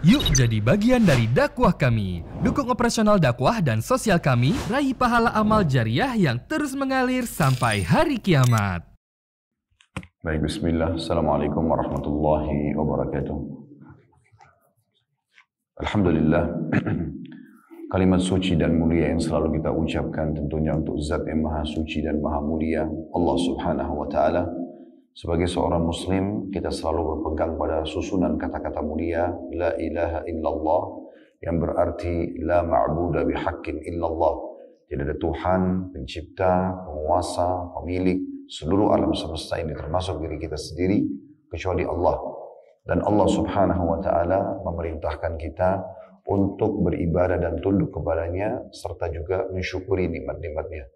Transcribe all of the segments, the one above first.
Yuk jadi bagian dari dakwah kami. Dukung operasional dakwah dan sosial kami, raih pahala amal jariah yang terus mengalir sampai hari kiamat. Baik, bismillah. Assalamualaikum warahmatullahi wabarakatuh. Alhamdulillah. Kalimat suci dan mulia yang selalu kita ucapkan tentunya untuk Zat yang Maha Suci dan Maha Mulia, Allah Subhanahu wa Ta'ala. Sebagai seorang Muslim, kita selalu berpegang pada susunan kata-kata mulia, La ilaha illallah, yang berarti La ma'buda bihaqqin illallah. Tidak ada Tuhan, pencipta, penguasa, pemilik seluruh alam semesta ini termasuk diri kita sendiri, kecuali Allah. Dan Allah Subhanahu wa Ta'ala memerintahkan kita untuk beribadah dan tunduk kepadanya, serta juga mensyukuri nikmat-nikmatnya.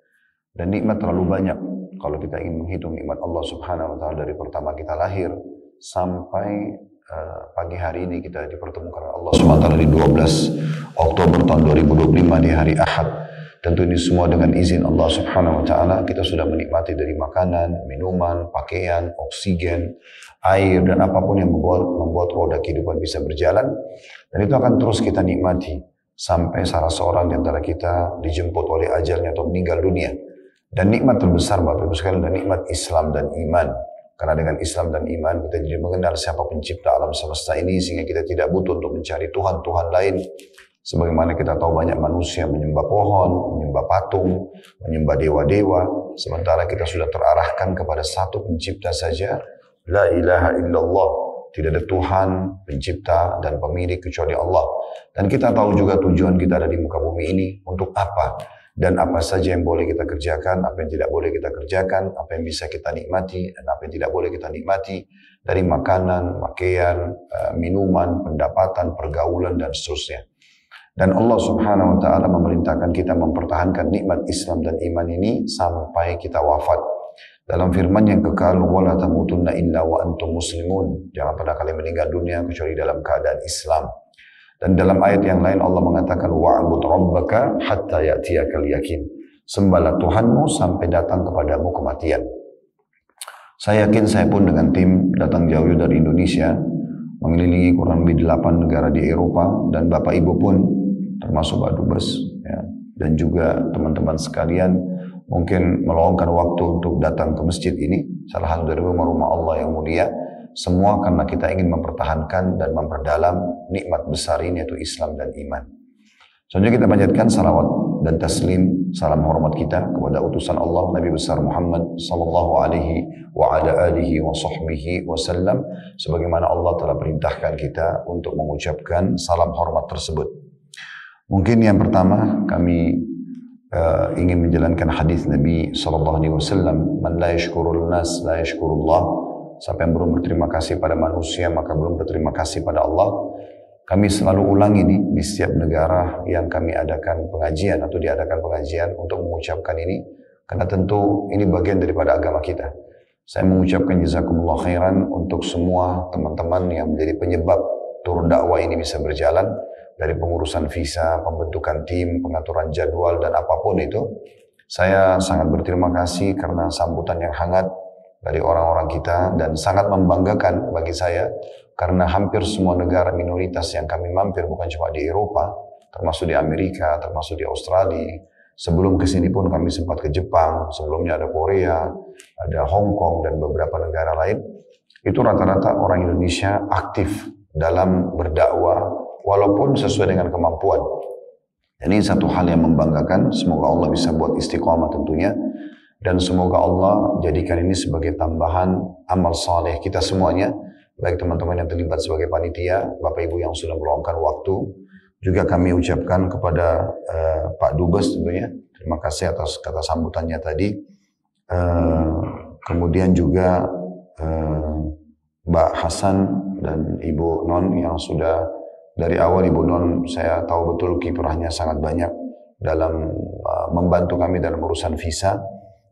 Dan nikmat terlalu banyak. Kalau kita ingin menghitung nikmat Allah Subhanahu wa Ta'ala dari pertama kita lahir sampai pagi hari ini kita dipertemukan oleh Allah Subhanahu wa Ta'ala di 12 Oktober tahun 2025 di hari Ahad. Tentu ini semua dengan izin Allah Subhanahu wa Ta'ala. Kita sudah menikmati dari makanan, minuman, pakaian, oksigen, air, dan apapun yang membuat roda kehidupan bisa berjalan. Dan itu akan terus kita nikmati sampai salah seorang di antara kita dijemput oleh ajalnya atau meninggal dunia. Dan nikmat terbesar Bapak Ibu sekalian, dan nikmat Islam dan iman. Karena dengan Islam dan iman kita jadi mengenal siapa pencipta alam semesta ini, sehingga kita tidak butuh untuk mencari Tuhan-Tuhan lain. Sebagaimana kita tahu banyak manusia menyembah pohon, menyembah patung, menyembah dewa-dewa. Sementara kita sudah terarahkan kepada satu pencipta saja, La ilaha illallah. Tidak ada Tuhan, pencipta dan pemilik kecuali Allah. Dan kita tahu juga tujuan kita ada di muka bumi ini untuk apa. Dan apa saja yang boleh kita kerjakan, apa yang tidak boleh kita kerjakan, apa yang bisa kita nikmati, dan apa yang tidak boleh kita nikmati. Dari makanan, pakaian, minuman, pendapatan, pergaulan, dan seterusnya. Dan Allah Subhanahu wa Ta'ala memerintahkan kita mempertahankan nikmat Islam dan iman ini sampai kita wafat. Dalam firman yang kekal, wala tamutunna illa wa antum muslimun. Jangan pernah kalian meninggal dunia kecuali dalam keadaan Islam. Dan dalam ayat yang lain Allah mengatakan, wa'bud rabbaka hatta ya'tiyakal yakin. Sembahlah Tuhanmu sampai datang kepadamu kematian. Saya yakin saya pun dengan tim datang jauh dari Indonesia, mengelilingi kurang lebih 8 negara di Eropa, dan Bapak Ibu pun termasuk Pak Dubes, ya, dan juga teman-teman sekalian mungkin meluangkan waktu untuk datang ke masjid ini, salah satu dari rumah-rumah Allah yang mulia, semua karena kita ingin mempertahankan dan memperdalam nikmat besar ini, yaitu Islam dan iman. Selanjutnya kita panjatkan salawat dan taslim, salam hormat kita kepada utusan Allah Nabi besar Muhammad sallallahu alaihi wa ala alihi wa sahbihi wasallam, sebagaimana Allah telah perintahkan kita untuk mengucapkan salam hormat tersebut. Mungkin yang pertama kami ingin menjalankan hadis Nabi sallallahu alaihi wasallam, man la yashkurul nas la yashkurullah. Siapa yang belum berterima kasih pada manusia maka belum berterima kasih pada Allah. Kami selalu ulangi ini di setiap negara yang kami adakan pengajian atau diadakan pengajian untuk mengucapkan ini, karena tentu ini bagian daripada agama kita. Saya mengucapkan jazakumullah khairan untuk semua teman-teman yang menjadi penyebab tur dakwah ini bisa berjalan, dari pengurusan visa, pembentukan tim, pengaturan jadwal, dan apapun itu. Saya sangat berterima kasih karena sambutan yang hangat dari orang-orang kita, dan sangat membanggakan bagi saya karena hampir semua negara minoritas yang kami mampir, bukan cuma di Eropa, termasuk di Amerika, termasuk di Australia. Sebelum kesini pun kami sempat ke Jepang, sebelumnya ada Korea, ada Hong Kong, dan beberapa negara lain. Itu rata-rata orang Indonesia aktif dalam berdakwah, walaupun sesuai dengan kemampuan. Ini satu hal yang membanggakan. Semoga Allah bisa buat istiqamah tentunya. Dan semoga Allah jadikan ini sebagai tambahan amal saleh kita semuanya, baik teman-teman yang terlibat sebagai panitia, Bapak Ibu yang sudah meluangkan waktu. Juga kami ucapkan kepada Pak Dubes tentunya, terima kasih atas kata sambutannya tadi. Kemudian juga Mbak Hasan dan Ibu Non yang sudah dari awal, Ibu Non saya tahu betul kiprahnya sangat banyak dalam membantu kami dalam urusan visa.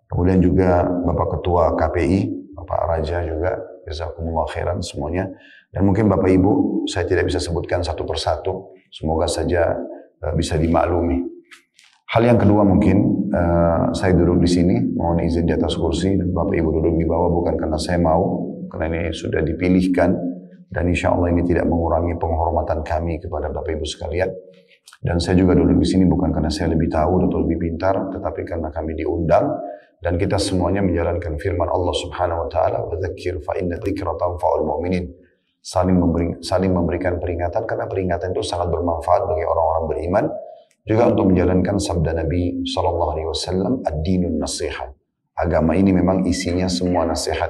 Kemudian juga Bapak Ketua KPI, Bapak Raja juga, jazakumullah khairan semuanya. Dan mungkin Bapak Ibu, saya tidak bisa sebutkan satu persatu, semoga saja bisa dimaklumi. Hal yang kedua mungkin, saya duduk di sini, mohon izin di atas kursi, dan Bapak Ibu duduk di bawah bukan karena saya mau, karena ini sudah dipilihkan Dan insya Allah ini tidak mengurangi penghormatan kami kepada Bapak Ibu sekalian. Dan saya juga duduk di sini bukan karena saya lebih tahu atau lebih pintar, tetapi karena kami diundang dan kita semuanya menjalankan firman Allah Subhanahu wa taala, "Wa dzakir fa inna dzikra tanfa'ul mu'minin." Saling memberikan peringatan karena peringatan itu sangat bermanfaat bagi orang-orang beriman, juga untuk menjalankan sabda Nabi sallallahu alaihi wasallam, "Ad-dinun nasihat." Agama ini memang isinya semua nasihat.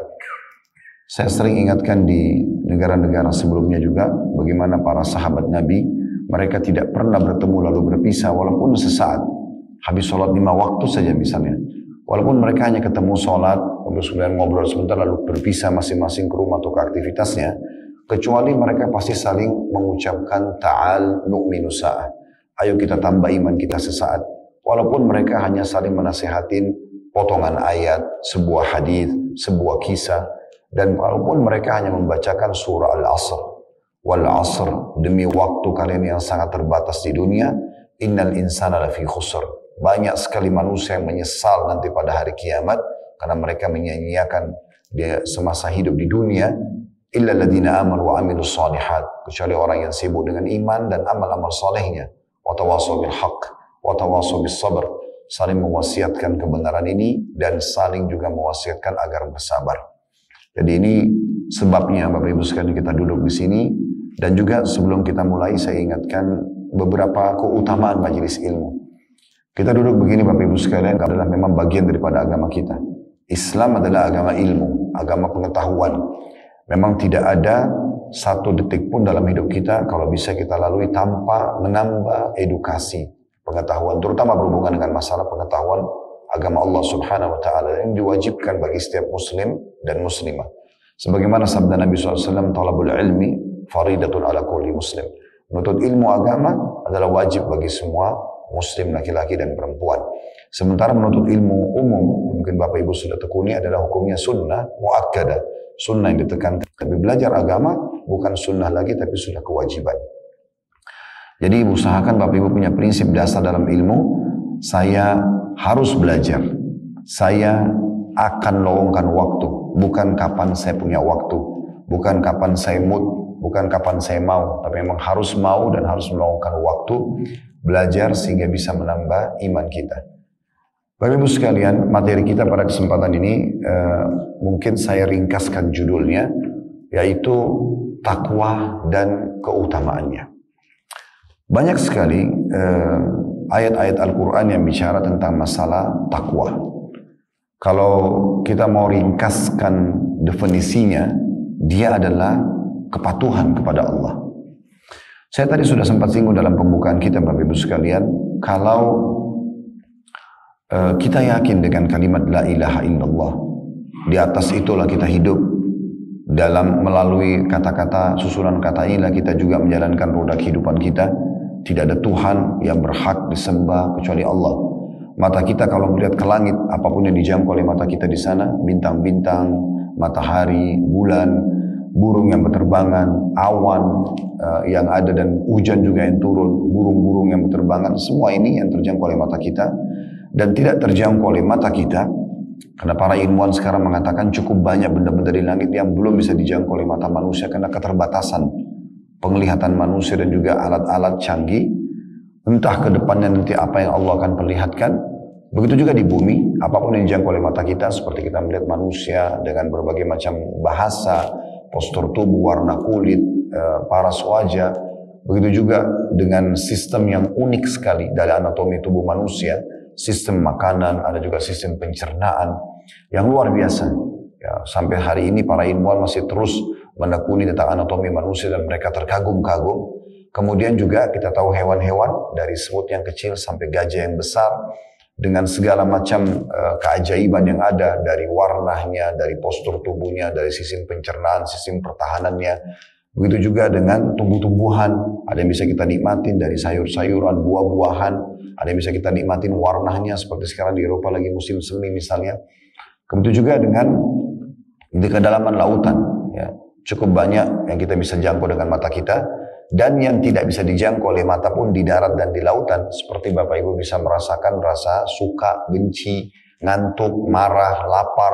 Saya sering ingatkan di negara-negara sebelumnya juga bagaimana para sahabat Nabi, mereka tidak pernah bertemu lalu berpisah walaupun sesaat. Habis sholat 5 waktu saja misalnya. Walaupun mereka hanya ketemu sholat, kemudian ngobrol sebentar lalu berpisah masing-masing ke rumah atau ke aktivitasnya. Kecuali mereka pasti saling mengucapkan ta'al nu'minu sa'ah. Ayo kita tambah iman kita sesaat. Walaupun mereka hanya saling menasihatin potongan ayat, sebuah hadis, sebuah kisah. Dan walaupun mereka hanya membacakan surah Al-Asr. Wal asr, demi waktu kalian yang sangat terbatas di dunia, innal insana lafi khusr. Banyak sekali manusia yang menyesal nanti pada hari kiamat karena mereka menyia-nyiakan dia semasa hidup di dunia. Illa alladziina aamanu wa 'amilus shalihat, kecuali orang yang sibuk dengan iman dan amal-amal salehnya. Wa tawassaw bil haqq wa tawassaw bis sabr, saling mewasiatkan kebenaran ini dan saling juga mewasiatkan agar bersabar. Jadi ini sebabnya Bapak Ibu sekalian kita duduk di sini. Dan juga sebelum kita mulai saya ingatkan beberapa keutamaan majelis ilmu. Kita duduk begini Bapak Ibu sekalian adalah memang bagian daripada agama kita. Islam adalah agama ilmu, agama pengetahuan. Memang tidak ada satu detik pun dalam hidup kita kalau bisa kita lalui tanpa menambah edukasi pengetahuan, terutama berhubungan dengan masalah pengetahuan agama Allah Subhanahu wa taala yang diwajibkan bagi setiap muslim dan muslimah. Sebagaimana sabda Nabi SAW, talabul ilmi faridatun ala kulli muslim. Menuntut ilmu agama adalah wajib bagi semua muslim laki-laki dan perempuan. Sementara menuntut ilmu umum, mungkin Bapak Ibu sudah tekuni, adalah hukumnya sunnah muakkadah. Sunnah yang ditekankan. Tapi belajar agama bukan sunnah lagi tapi sudah kewajiban. Jadi usahakan Bapak Ibu punya prinsip dasar dalam ilmu. Saya harus belajar. Saya akan luangkan waktu. Bukan kapan saya punya waktu. Bukan kapan saya mood. Bukan kapan saya mau. Tapi memang harus mau dan harus meluangkan waktu. Belajar sehingga bisa menambah iman kita. Bapak Ibu sekalian, materi kita pada kesempatan ini mungkin saya ringkaskan judulnya, yaitu takwa dan keutamaannya. Banyak sekali ayat-ayat Al-Quran yang bicara tentang masalah takwa. Kalau kita mau ringkaskan definisinya, dia adalah kepatuhan kepada Allah. Saya tadi sudah sempat singgung dalam pembukaan kita Bapak Ibu sekalian, kalau kita yakin dengan kalimat la ilaha illallah, di atas itulah kita hidup, dalam melalui kata-kata, susunan kata inilah kita juga menjalankan roda kehidupan kita. Tidak ada Tuhan yang berhak disembah kecuali Allah. Mata kita kalau melihat ke langit, apapun yang dijangkau oleh mata kita di sana, bintang-bintang, matahari, bulan, burung yang berterbangan, awan yang ada dan hujan juga yang turun, burung-burung yang berterbangan, semua ini yang terjangkau oleh mata kita dan tidak terjangkau oleh mata kita. Karena para ilmuwan sekarang mengatakan cukup banyak benda-benda di langit yang belum bisa dijangkau oleh mata manusia karena keterbatasan penglihatan manusia dan juga alat-alat canggih. Entah ke depannya nanti apa yang Allah akan perlihatkan. Begitu juga di bumi, apapun yang dijangkau oleh mata kita, seperti kita melihat manusia dengan berbagai macam bahasa, postur tubuh, warna kulit, paras wajah. Begitu juga dengan sistem yang unik sekali dari anatomi tubuh manusia, sistem makanan, ada juga sistem pencernaan yang luar biasa. Ya, sampai hari ini para ilmuwan masih terus menekuni tentang anatomi manusia dan mereka terkagum-kagum. Kemudian juga kita tahu hewan-hewan dari semut yang kecil sampai gajah yang besar dengan segala macam keajaiban yang ada dari warnanya, dari postur tubuhnya, dari sistem pencernaan, sistem pertahanannya. Begitu juga dengan tumbuh-tumbuhan, ada yang bisa kita nikmatin dari sayur-sayuran, buah-buahan, ada yang bisa kita nikmatin warnanya seperti sekarang di Eropa lagi musim semi misalnya. Kemudian juga dengan di kedalaman lautan, ya, cukup banyak yang kita bisa jangkau dengan mata kita dan yang tidak bisa dijangkau oleh mata pun di darat dan di lautan. Seperti Bapak Ibu bisa merasakan rasa suka, benci, ngantuk, marah, lapar,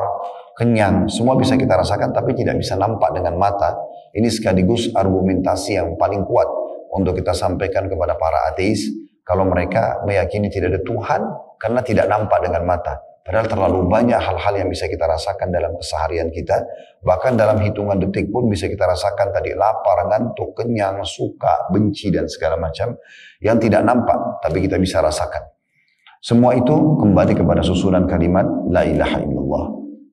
kenyang, semua bisa kita rasakan tapi tidak bisa nampak dengan mata. Ini sekaligus argumentasi yang paling kuat untuk kita sampaikan kepada para ateis. Kalau mereka meyakini tidak ada Tuhan karena tidak nampak dengan mata. Padahal terlalu banyak hal-hal yang bisa kita rasakan dalam keseharian kita. Bahkan dalam hitungan detik pun bisa kita rasakan tadi lapar, ngantuk, kenyang, suka, benci dan segala macam. Yang tidak nampak tapi kita bisa rasakan. Semua itu kembali kepada susunan kalimat La ilaha illallah.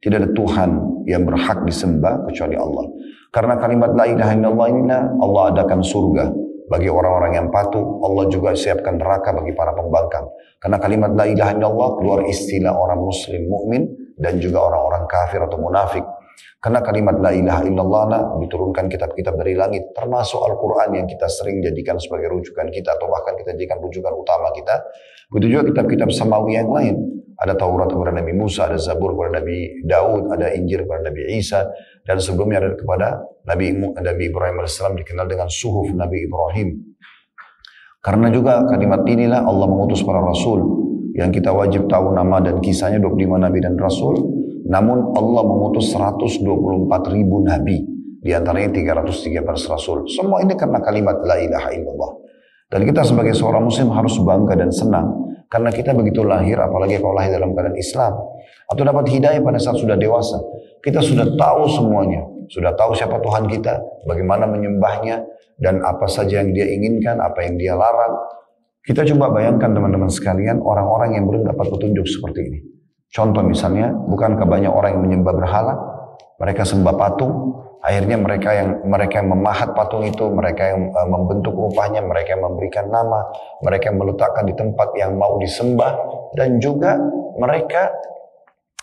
Tidak ada Tuhan yang berhak disembah kecuali Allah. Karena kalimat La ilaha illallah ini Allah adakan surga bagi orang-orang yang patuh. Allah juga siapkan neraka bagi para pembangkang. Karena kalimat La ilaha illallah keluar istilah orang muslim mukmin dan juga orang-orang kafir atau munafik. Karena kalimat La ilaha illallah diturunkan kitab-kitab dari langit, termasuk Al-Quran yang kita sering jadikan sebagai rujukan kita atau bahkan kita jadikan rujukan utama kita. Begitu juga kitab-kitab samawi yang lain. Ada Taurat kepada Nabi Musa, ada Zabur kepada Nabi Daud, ada Injil kepada Nabi Isa, dan sebelumnya ada kepada Nabi Ibrahim AS dikenal dengan Suhuf Nabi Ibrahim. Karena juga kalimat inilah Allah mengutus para Rasul, yang kita wajib tahu nama dan kisahnya 25 Nabi dan Rasul, namun Allah mengutus 124.000 Nabi, diantaranya 313 Rasul. Semua ini karena kalimat La ilaha illallah. Dan kita sebagai seorang muslim harus bangga dan senang. Karena kita begitu lahir, apalagi kalau lahir dalam keadaan Islam. Atau dapat hidayah pada saat sudah dewasa. Kita sudah tahu semuanya. Sudah tahu siapa Tuhan kita, bagaimana menyembahnya, dan apa saja yang dia inginkan, apa yang dia larang. Kita coba bayangkan teman-teman sekalian, orang-orang yang belum dapat petunjuk seperti ini. Contoh misalnya, bukankah banyak orang yang menyembah berhala? Mereka sembah patung. Akhirnya mereka yang memahat patung itu, mereka yang membentuk rupanya, mereka yang memberikan nama, mereka yang meletakkan di tempat yang mau disembah, dan juga mereka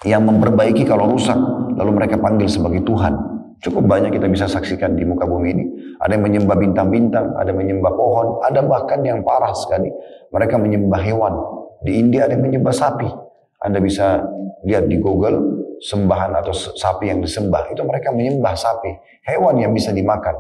yang memperbaiki kalau rusak, lalu mereka panggil sebagai Tuhan. Cukup banyak kita bisa saksikan di muka bumi ini. Ada yang menyembah bintang-bintang, ada yang menyembah pohon, ada bahkan yang parah sekali, mereka menyembah hewan. Di India ada yang menyembah sapi. Anda bisa lihat di Google, sembahan atau sapi yang disembah, itu mereka menyembah sapi, hewan yang bisa dimakan.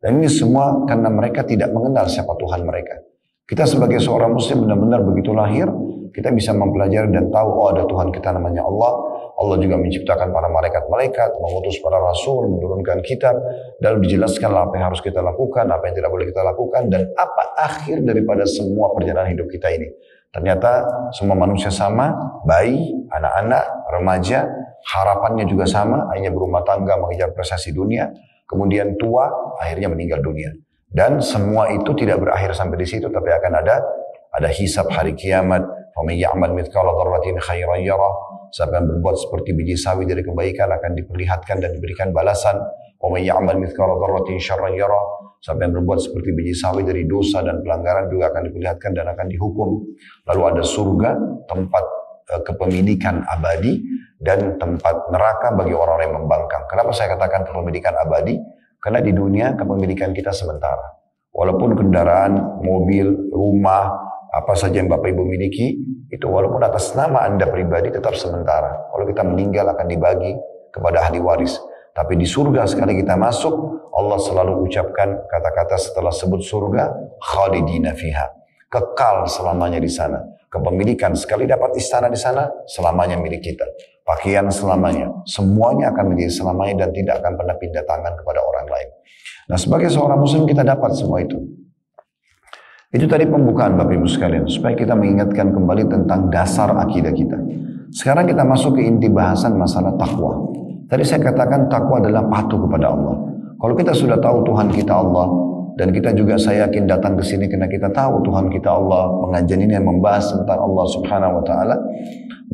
Dan ini semua karena mereka tidak mengenal siapa Tuhan mereka. Kita sebagai seorang muslim benar-benar begitu lahir, kita bisa mempelajari dan tahu, oh ada Tuhan kita namanya Allah. Allah juga menciptakan para malaikat-malaikat, mengutus para rasul, menurunkan kitab, dan dijelaskan apa yang harus kita lakukan, apa yang tidak boleh kita lakukan, dan apa akhir daripada semua perjalanan hidup kita ini. Ternyata semua manusia sama, bayi, anak-anak, remaja, harapannya juga sama, hanya berumah tangga, mengejar prestasi dunia, kemudian tua, akhirnya meninggal dunia. Dan semua itu tidak berakhir sampai di situ, tapi akan ada hisab hari kiamat. فَمَنْ يَعْمَلْ مِثْقَالَ ذَرَّةٍ خَيْرًا يَرَهُ. Siapa yang berbuat seperti biji sawi dari kebaikan akan diperlihatkan dan diberikan balasan. وَمَنْ يَعْمَلْ مِثْقَالَ ذَرَّةٍ شَرًّا يَرَهُ. Siapa yang berbuat seperti biji sawi dari dosa dan pelanggaran juga akan diperlihatkan dan akan dihukum. Lalu ada surga, tempat kepemilikan abadi, dan tempat neraka bagi orang-orang yang membangkang. Kenapa saya katakan kepemilikan abadi? Karena di dunia kepemilikan kita sementara. Walaupun kendaraan, mobil, rumah, apa saja yang Bapak Ibu miliki, itu walaupun atas nama Anda pribadi tetap sementara. Kalau kita meninggal akan dibagi kepada ahli waris. Tapi di surga sekali kita masuk, Allah selalu ucapkan kata-kata setelah sebut surga, khalidina fiha. Kekal selamanya di sana. Kepemilikan sekali dapat istana di sana, selamanya milik kita. Pakaian selamanya. Semuanya akan menjadi selamanya dan tidak akan pernah pindah tangan kepada orang lain. Nah, sebagai seorang muslim kita dapat semua itu. Itu tadi pembukaan Bapak Ibu sekalian, supaya kita mengingatkan kembali tentang dasar akidah kita. Sekarang kita masuk ke inti bahasan masalah takwa. Tadi saya katakan takwa adalah patuh kepada Allah. Kalau kita sudah tahu Tuhan kita Allah, dan kita juga saya yakin datang ke sini karena kita tahu Tuhan kita Allah, pengajian ini yang membahas tentang Allah Subhanahu wa taala,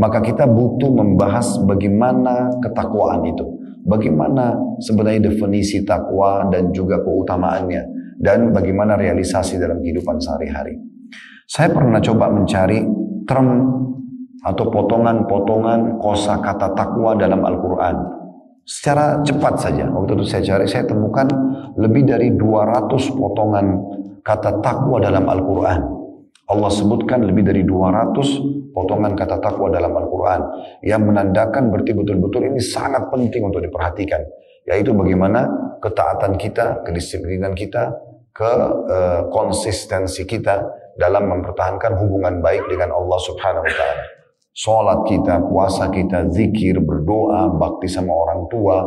maka kita butuh membahas bagaimana ketakwaan itu. Bagaimana sebenarnya definisi takwa dan juga keutamaannya. Dan bagaimana realisasi dalam kehidupan sehari-hari. Saya pernah coba mencari term atau potongan-potongan kosakata takwa dalam Al-Quran. Secara cepat saja, waktu itu saya cari, saya temukan lebih dari 200 potongan kata takwa dalam Al-Quran. Allah sebutkan lebih dari 200 potongan kata takwa dalam Al-Quran. Yang menandakan berarti betul-betul ini sangat penting untuk diperhatikan. Yaitu bagaimana ketaatan kita, kedisiplinan kita, konsistensi kita dalam mempertahankan hubungan baik dengan Allah Subhanahu wa taala. Sholat kita, puasa kita, zikir, berdoa, bakti sama orang tua,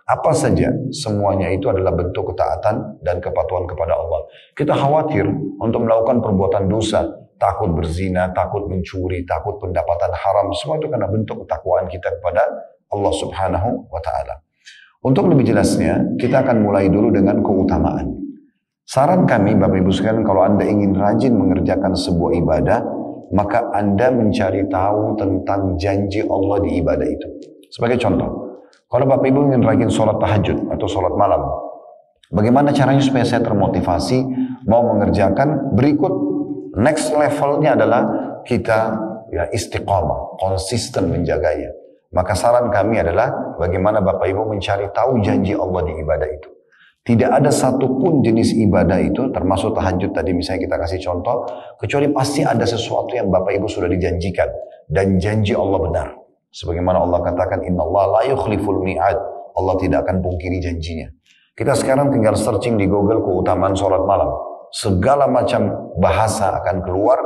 apa saja, semuanya itu adalah bentuk ketaatan dan kepatuhan kepada Allah. Kita khawatir untuk melakukan perbuatan dosa, takut berzina, takut mencuri, takut pendapatan haram, semua itu karena bentuk ketakwaan kita kepada Allah Subhanahu wa Ta'ala. Untuk lebih jelasnya, kita akan mulai dulu dengan keutamaan. Saran kami, Bapak Ibu sekalian, kalau Anda ingin rajin mengerjakan sebuah ibadah, maka Anda mencari tahu tentang janji Allah di ibadah itu. Sebagai contoh, kalau Bapak Ibu ingin rajin sholat tahajud atau sholat malam, bagaimana caranya supaya saya termotivasi mau mengerjakan? Berikut, next levelnya adalah kita ya istiqamah, konsisten menjaganya. Maka saran kami adalah bagaimana Bapak Ibu mencari tahu janji Allah di ibadah itu. Tidak ada satupun jenis ibadah itu, termasuk tahajud tadi misalnya kita kasih contoh, kecuali pasti ada sesuatu yang Bapak Ibu sudah dijanjikan. Dan janji Allah benar. Sebagaimana Allah katakan, Inna Allah la yukhliful mi'ad. Allah tidak akan pungkiri janjinya. Kita sekarang tinggal searching di Google keutamaan sholat malam. Segala macam bahasa akan keluar.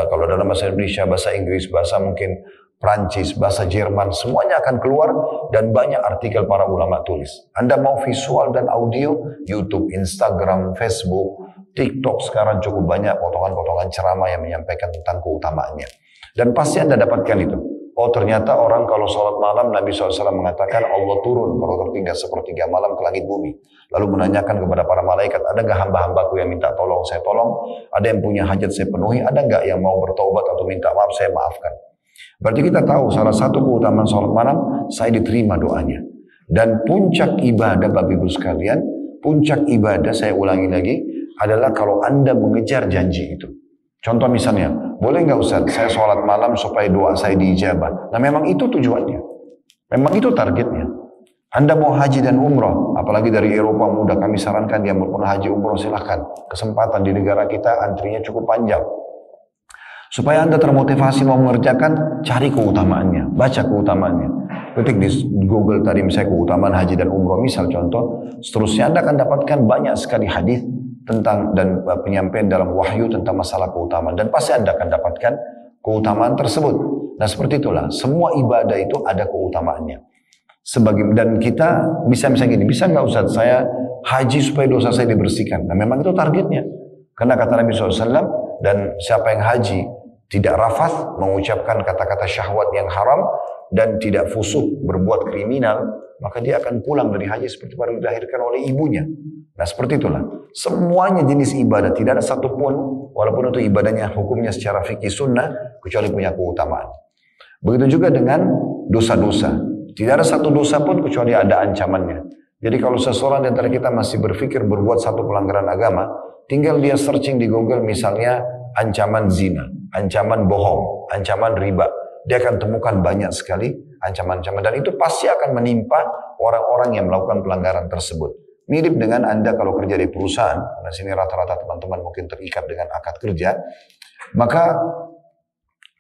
Kalau dalam bahasa Indonesia, bahasa Inggris, bahasa mungkin Prancis, bahasa Jerman, semuanya akan keluar dan banyak artikel para ulama tulis. Anda mau visual dan audio, YouTube, Instagram, Facebook, TikTok sekarang cukup banyak potongan-potongan ceramah yang menyampaikan tentang keutamaannya. Dan pasti Anda dapatkan itu. Oh ternyata orang kalau sholat malam, Nabi SAW mengatakan Allah turun kalau tertinggal sepertiga malam ke langit bumi. Lalu menanyakan kepada para malaikat, ada nggak hamba-hambaku yang minta tolong, saya tolong. Ada yang punya hajat, saya penuhi. Ada nggak yang mau bertobat atau minta maaf, saya maafkan. Berarti kita tahu salah satu keutamaan sholat malam, saya diterima doanya. Dan puncak ibadah Bapak Ibu sekalian, puncak ibadah saya ulangi lagi, adalah kalau Anda mengejar janji itu. Contoh misalnya, boleh nggak Ustaz, saya sholat malam supaya doa saya diijabah. Nah memang itu tujuannya. Memang itu targetnya. Anda mau haji dan umroh, apalagi dari Eropa muda, kami sarankan dia mau haji umroh silahkan. Kesempatan di negara kita antrinya cukup panjang. Supaya Anda termotivasi mau mengerjakan, cari keutamaannya, baca keutamaannya. Ketik di Google tadi misalnya keutamaan haji dan umroh, misal contoh, seterusnya Anda akan dapatkan banyak sekali hadis tentang dan penyampaian dalam wahyu tentang masalah keutamaan. Dan pasti Anda akan dapatkan keutamaan tersebut. Nah seperti itulah, semua ibadah itu ada keutamaannya. Dan kita bisa misalnya gini, bisa nggak Ustaz saya haji supaya dosa saya dibersihkan? Nah memang itu targetnya. Karena kata Nabi SAW, dan siapa yang haji tidak rafath, mengucapkan kata-kata syahwat yang haram, dan tidak fusuk, berbuat kriminal, maka dia akan pulang dari haji seperti baru dilahirkan oleh ibunya. Nah seperti itulah. Semuanya jenis ibadah, tidak ada satupun, walaupun itu ibadahnya hukumnya secara fikih sunnah, kecuali punya keutamaan. Begitu juga dengan dosa-dosa. Tidak ada satu dosa pun kecuali ada ancamannya. Jadi kalau seseorang di antara kita masih berpikir berbuat satu pelanggaran agama, tinggal dia searching di Google misalnya ancaman zina, ancaman bohong, ancaman riba. Dia akan temukan banyak sekali ancaman-ancaman. Dan itu pasti akan menimpa orang-orang yang melakukan pelanggaran tersebut. Mirip dengan Anda kalau kerja di perusahaan, nah sini rata-rata teman-teman mungkin terikat dengan akad kerja, maka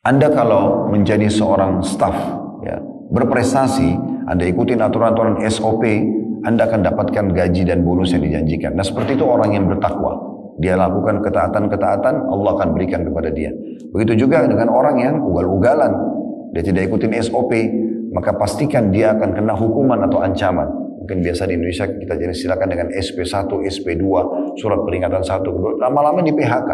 Anda kalau menjadi seorang staf, ya, berprestasi, Anda ikutin aturan-aturan SOP, Anda akan dapatkan gaji dan bonus yang dijanjikan. Nah seperti itu orang yang bertakwa. Dia lakukan ketaatan-ketaatan, Allah akan berikan kepada dia. Begitu juga dengan orang yang ugal-ugalan. Dia tidak ikutin SOP, maka pastikan dia akan kena hukuman atau ancaman. Mungkin biasa di Indonesia kita silakan dengan SP1, SP2, surat peringatan 1, 2, lama-lama di PHK.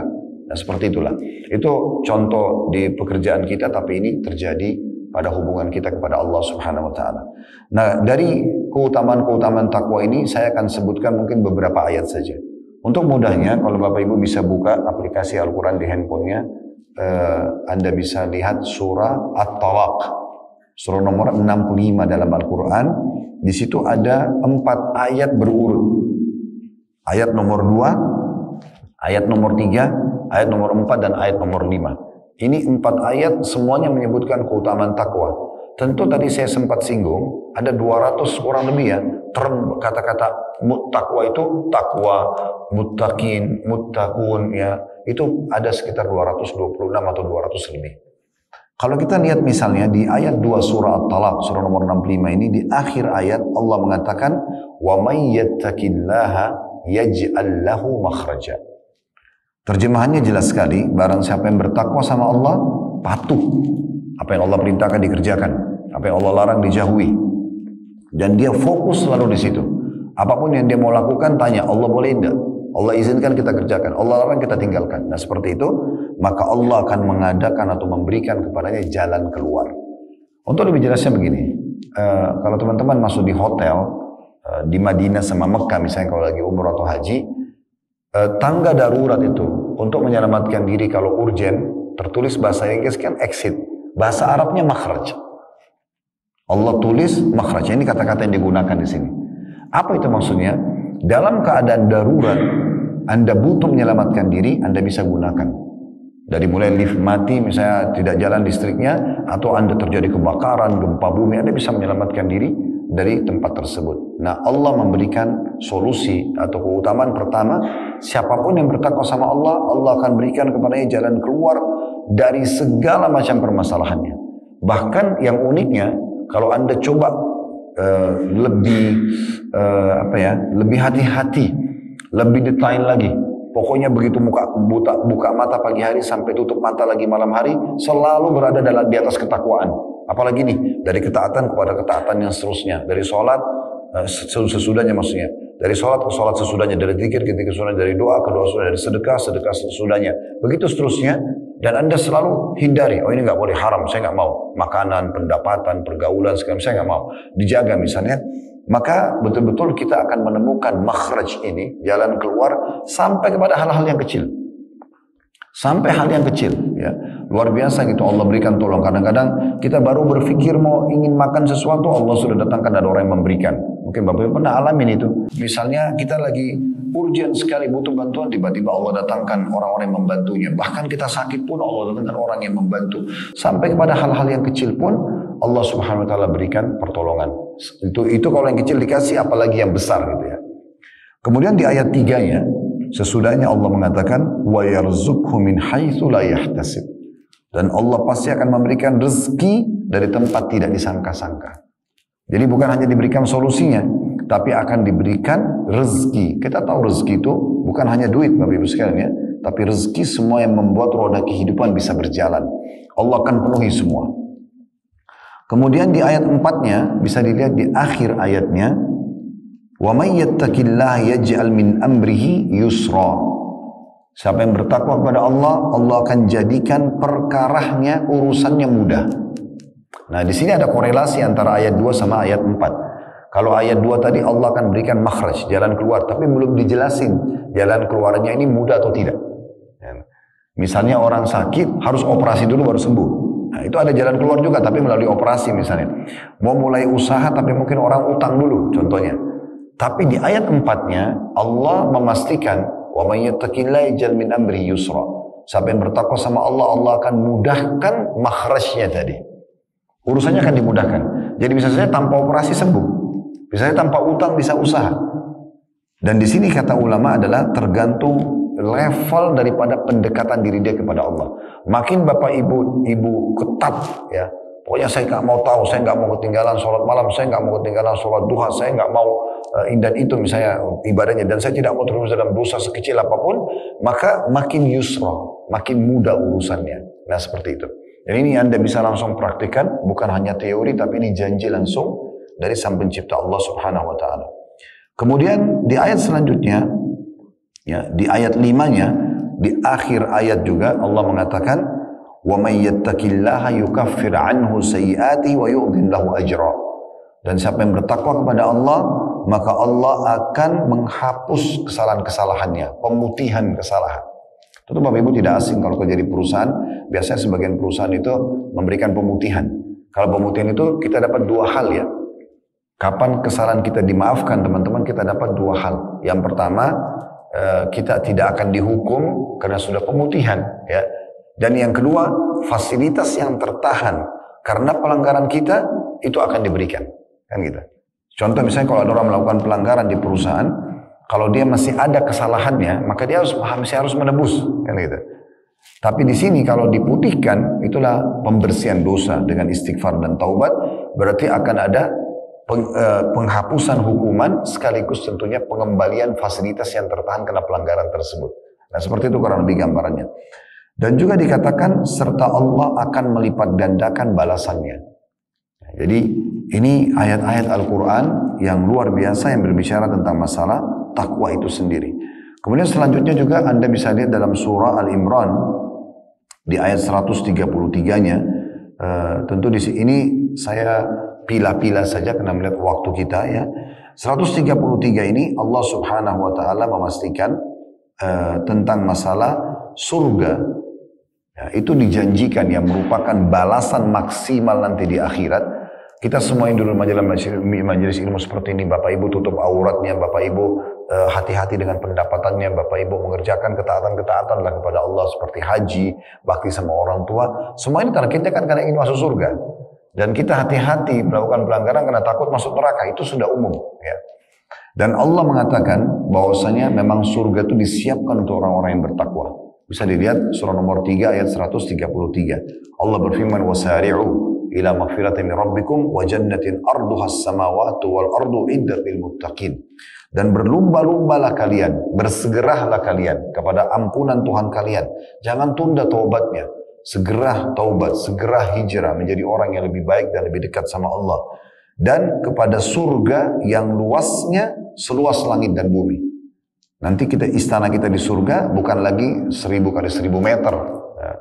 Nah seperti itulah. Itu contoh di pekerjaan kita, tapi ini terjadi pada hubungan kita kepada Allah Subhanahu wa Ta'ala. Nah dari keutamaan-keutamaan takwa ini saya akan sebutkan mungkin beberapa ayat saja. Untuk mudahnya, kalau Bapak Ibu bisa buka aplikasi Al-Quran di handphonenya, Anda bisa lihat surah At-Talaq, surah nomor 65 dalam Al-Quran. Di situ ada 4 ayat berurut. Ayat nomor 2, ayat nomor 3, ayat nomor 4, dan ayat nomor 5. Ini 4 ayat semuanya menyebutkan keutamaan takwa. Tentu tadi saya sempat singgung, ada 200 kurang lebih ya, term kata-kata takwa itu, takwa, muttaqin, muttaqun, ya, itu ada sekitar 226 atau 200 lebih. Kalau kita lihat misalnya di ayat 2 surah At-Talaq, surah nomor 65 ini, di akhir ayat Allah mengatakan, wa may yattaqillaha yaj'al lahu makhraja. Terjemahannya jelas sekali, barang siapa yang bertakwa sama Allah, patuh Apa yang Allah perintahkan dikerjakan, apa yang Allah larang dijauhi. Dan dia fokus selalu di situ. Apapun yang dia mau lakukan, tanya, Allah boleh enggak? Allah izinkan kita kerjakan, Allah larang kita tinggalkan. Nah seperti itu, maka Allah akan mengadakan atau memberikan kepadanya jalan keluar. Untuk lebih jelasnya begini, kalau teman-teman masuk di hotel, di Madinah sama Mekah misalnya kalau lagi umrah atau haji, tangga darurat itu untuk menyelamatkan diri kalau urgen, tertulis bahasa Inggris kan exit, bahasa Arabnya makhraj. Allah tulis makhraj, ini kata-kata yang digunakan di sini. Apa itu maksudnya? Dalam keadaan darurat, Anda butuh menyelamatkan diri, Anda bisa gunakan. Dari mulai lift mati, misalnya tidak jalan listriknya, atau Anda terjadi kebakaran, gempa bumi, Anda bisa menyelamatkan diri dari tempat tersebut. Nah, Allah memberikan solusi atau keutamaan pertama, siapapun yang bertakwa sama Allah, Allah akan berikan kepadanya jalan keluar dari segala macam permasalahannya. Bahkan yang uniknya, kalau Anda coba lebih hati-hati, lebih detail lagi. Pokoknya begitu buka mata pagi hari sampai tutup mata lagi malam hari, selalu berada di atas ketakwaan. Apalagi nih, dari ketaatan kepada ketaatan yang seterusnya. Dari sholat, sesudahnya maksudnya. Dari sholat ke sholat sesudahnya. Dari zikir ke zikir sesudahnya. Dari doa ke doa sesudahnya. Dari sedekah sesudahnya. Begitu seterusnya. Dan Anda selalu hindari. Oh ini nggak boleh, haram, saya nggak mau. Makanan, pendapatan, pergaulan, segala saya nggak mau. Dijaga misalnya. Maka betul-betul kita akan menemukan makhraj ini, jalan keluar sampai kepada hal-hal yang kecil. Sampai hal yang kecil, ya. Luar biasa gitu Allah berikan tolong. Kadang-kadang kita baru berpikir mau ingin makan sesuatu, Allah sudah datangkan ada orang yang memberikan. Mungkin Bapak pernah alamin itu. Misalnya kita lagi urgent sekali butuh bantuan, tiba-tiba Allah datangkan orang-orang yang membantunya. Bahkan kita sakit pun Allah datangkan orang yang membantu. Sampai kepada hal-hal yang kecil pun Allah Subhanahu wa taala berikan pertolongan. Itu kalau yang kecil dikasih, apalagi yang besar gitu ya. Kemudian di ayat 3-nya, sesudahnya Allah mengatakan wa yarzuqhu min haitsu la yahtasib. Dan Allah pasti akan memberikan rezeki dari tempat tidak disangka-sangka. Jadi bukan hanya diberikan solusinya, tapi akan diberikan rezeki. Kita tahu rezeki itu bukan hanya duit Bapak Ibu sekalian ya, tapi rezeki semua yang membuat roda kehidupan bisa berjalan. Allah akan penuhi semua. Kemudian di ayat 4-nya bisa dilihat di akhir ayatnya, wa may yattaqillaha yaj'al min amrihi yusra. Siapa yang bertakwa kepada Allah, Allah akan jadikan perkaranya, urusannya mudah. Nah, di sini ada korelasi antara ayat 2 sama ayat 4. Kalau ayat 2 tadi Allah akan berikan makhraj, jalan keluar, tapi belum dijelasin jalan keluarnya ini mudah atau tidak. Misalnya orang sakit harus operasi dulu baru sembuh. Nah, itu ada jalan keluar juga, tapi melalui operasi misalnya. Mau mulai usaha, tapi mungkin orang utang dulu, contohnya. Tapi di ayat 4-nya, Allah memastikan, وَمَنْ يَتَّقِ اللَّهَ يَجْعَلْ مِنْ أَمْرِهِ يُسْرًا. Siapa yang bertakwa sama Allah, Allah akan mudahkan makhrajnya tadi. Urusannya akan dimudahkan. Jadi bisa saja tanpa operasi sembuh. Bisa saja tanpa utang bisa usaha. Dan di sini kata ulama adalah tergantung level daripada pendekatan diri dia kepada Allah. Makin bapak ibu ketat ya, pokoknya saya nggak mau tahu, saya nggak mau ketinggalan sholat malam, saya nggak mau ketinggalan sholat duha, saya nggak mau dan itu misalnya ibadahnya, dan saya tidak mau terus dalam dosa sekecil apapun, maka makin yusra, makin mudah urusannya. Nah seperti itu. Dan ini Anda bisa langsung praktikkan, bukan hanya teori, tapi ini janji langsung dari Sang Pencipta Allah Subhanahu Wa Taala. Kemudian di ayat selanjutnya, ya, di ayat 5-nya, di akhir ayat juga Allah mengatakan, وَمَنْ يَتَّقِ اللَّهَ يُكَفِّرْ عَنْهُ سَيِّئَاتِهِ وَيُعْظِمْ لَهُ أَجْرًا. Dan siapa yang bertakwa kepada Allah, maka Allah akan menghapus kesalahan-kesalahannya, pemutihan kesalahan. Tentu Bapak Ibu tidak asing kalau kerja di perusahaan, biasanya sebagian perusahaan itu memberikan pemutihan. Kalau pemutihan itu kita dapat dua hal ya. Kapan kesalahan kita dimaafkan teman-teman, kita dapat dua hal. Yang pertama, kita tidak akan dihukum karena sudah pemutihan ya. Dan yang kedua, fasilitas yang tertahan karena pelanggaran kita itu akan diberikan, kan gitu. Contoh misalnya kalau ada orang melakukan pelanggaran di perusahaan, kalau dia masih ada kesalahannya, maka dia masih harus menebus, kan gitu. Tapi di sini kalau diputihkan, itulah pembersihan dosa dengan istighfar dan taubat, berarti akan ada penghapusan hukuman sekaligus tentunya pengembalian fasilitas yang tertahan karena pelanggaran tersebut. Nah seperti itu kurang lebih gambarannya. Dan juga dikatakan serta Allah akan melipat gandakan balasannya. Jadi ini ayat-ayat Al-Quran yang luar biasa yang berbicara tentang masalah takwa itu sendiri. Kemudian selanjutnya juga Anda bisa lihat dalam surah Al-Imran di ayat 133-nya. Tentu di sini saya pilah-pilah saja karena melihat waktu kita ya. 133 ini Allah Subhanahu wa taala memastikan tentang masalah surga. Ya, itu dijanjikan yang merupakan balasan maksimal nanti di akhirat. Kita semua yang dulu majelis ilmu seperti ini, Bapak Ibu tutup auratnya, Bapak Ibu hati-hati dengan pendapatannya, Bapak Ibu mengerjakan ketaatan-ketaatan lah kepada Allah seperti haji, bakti sama orang tua. Semua ini targetnya kan karena ingin masuk surga. Dan kita hati-hati melakukan pelanggaran karena takut masuk neraka, itu sudah umum. Ya. Dan Allah mengatakan bahwasanya memang surga itu disiapkan untuk orang-orang yang bertakwa. Bisa dilihat surah nomor 3 ayat 133. Allah berfirman, "Wasari'u ila maghfiratin min rabbikum wa jannatin arduha as-samawati wal ardu iddat lil muttaqin." Dan berlumba-lumbalah kalian, bersegeralah kalian kepada ampunan Tuhan kalian. Jangan tunda taubatnya. Segera taubat, segera hijrah menjadi orang yang lebih baik dan lebih dekat sama Allah. Dan kepada surga yang luasnya seluas langit dan bumi. Nanti istana kita di surga bukan lagi 1000 kali 1000 meter. Ya.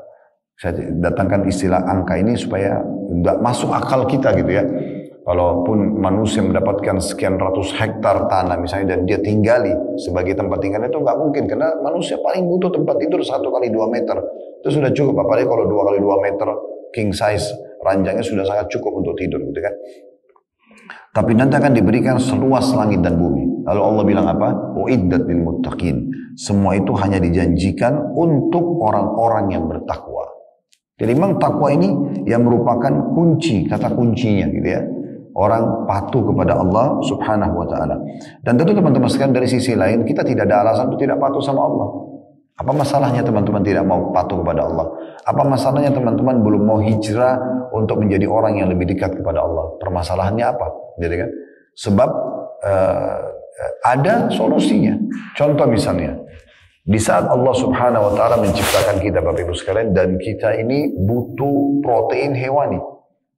Saya datangkan istilah angka ini supaya tidak masuk akal kita gitu ya. Kalaupun manusia mendapatkan sekian ratus hektar tanah misalnya dan dia tinggali sebagai tempat tinggal itu nggak mungkin karena manusia paling butuh tempat tidur 1 kali 2 meter. Itu sudah cukup. Apalagi kalau 2 kali 2 meter king size ranjangnya sudah sangat cukup untuk tidur gitu kan. Tapi nanti akan diberikan seluas langit dan bumi. Lalu Allah bilang apa? Uiddat lil muttaqin. Semua itu hanya dijanjikan untuk orang-orang yang bertakwa. Jadi memang takwa ini yang merupakan kunci, kata kuncinya gitu ya. Orang patuh kepada Allah Subhanahu wa taala. Dan tentu teman-teman sekalian dari sisi lain kita tidak ada alasan untuk tidak patuh sama Allah. Apa masalahnya teman-teman tidak mau patuh kepada Allah? Apa masalahnya teman-teman belum mau hijrah untuk menjadi orang yang lebih dekat kepada Allah? Permasalahannya apa? Jadi kan? Sebab ada solusinya. Contoh misalnya, di saat Allah Subhanahu wa taala menciptakan kita Bapak Ibu sekalian dan kita ini butuh protein hewani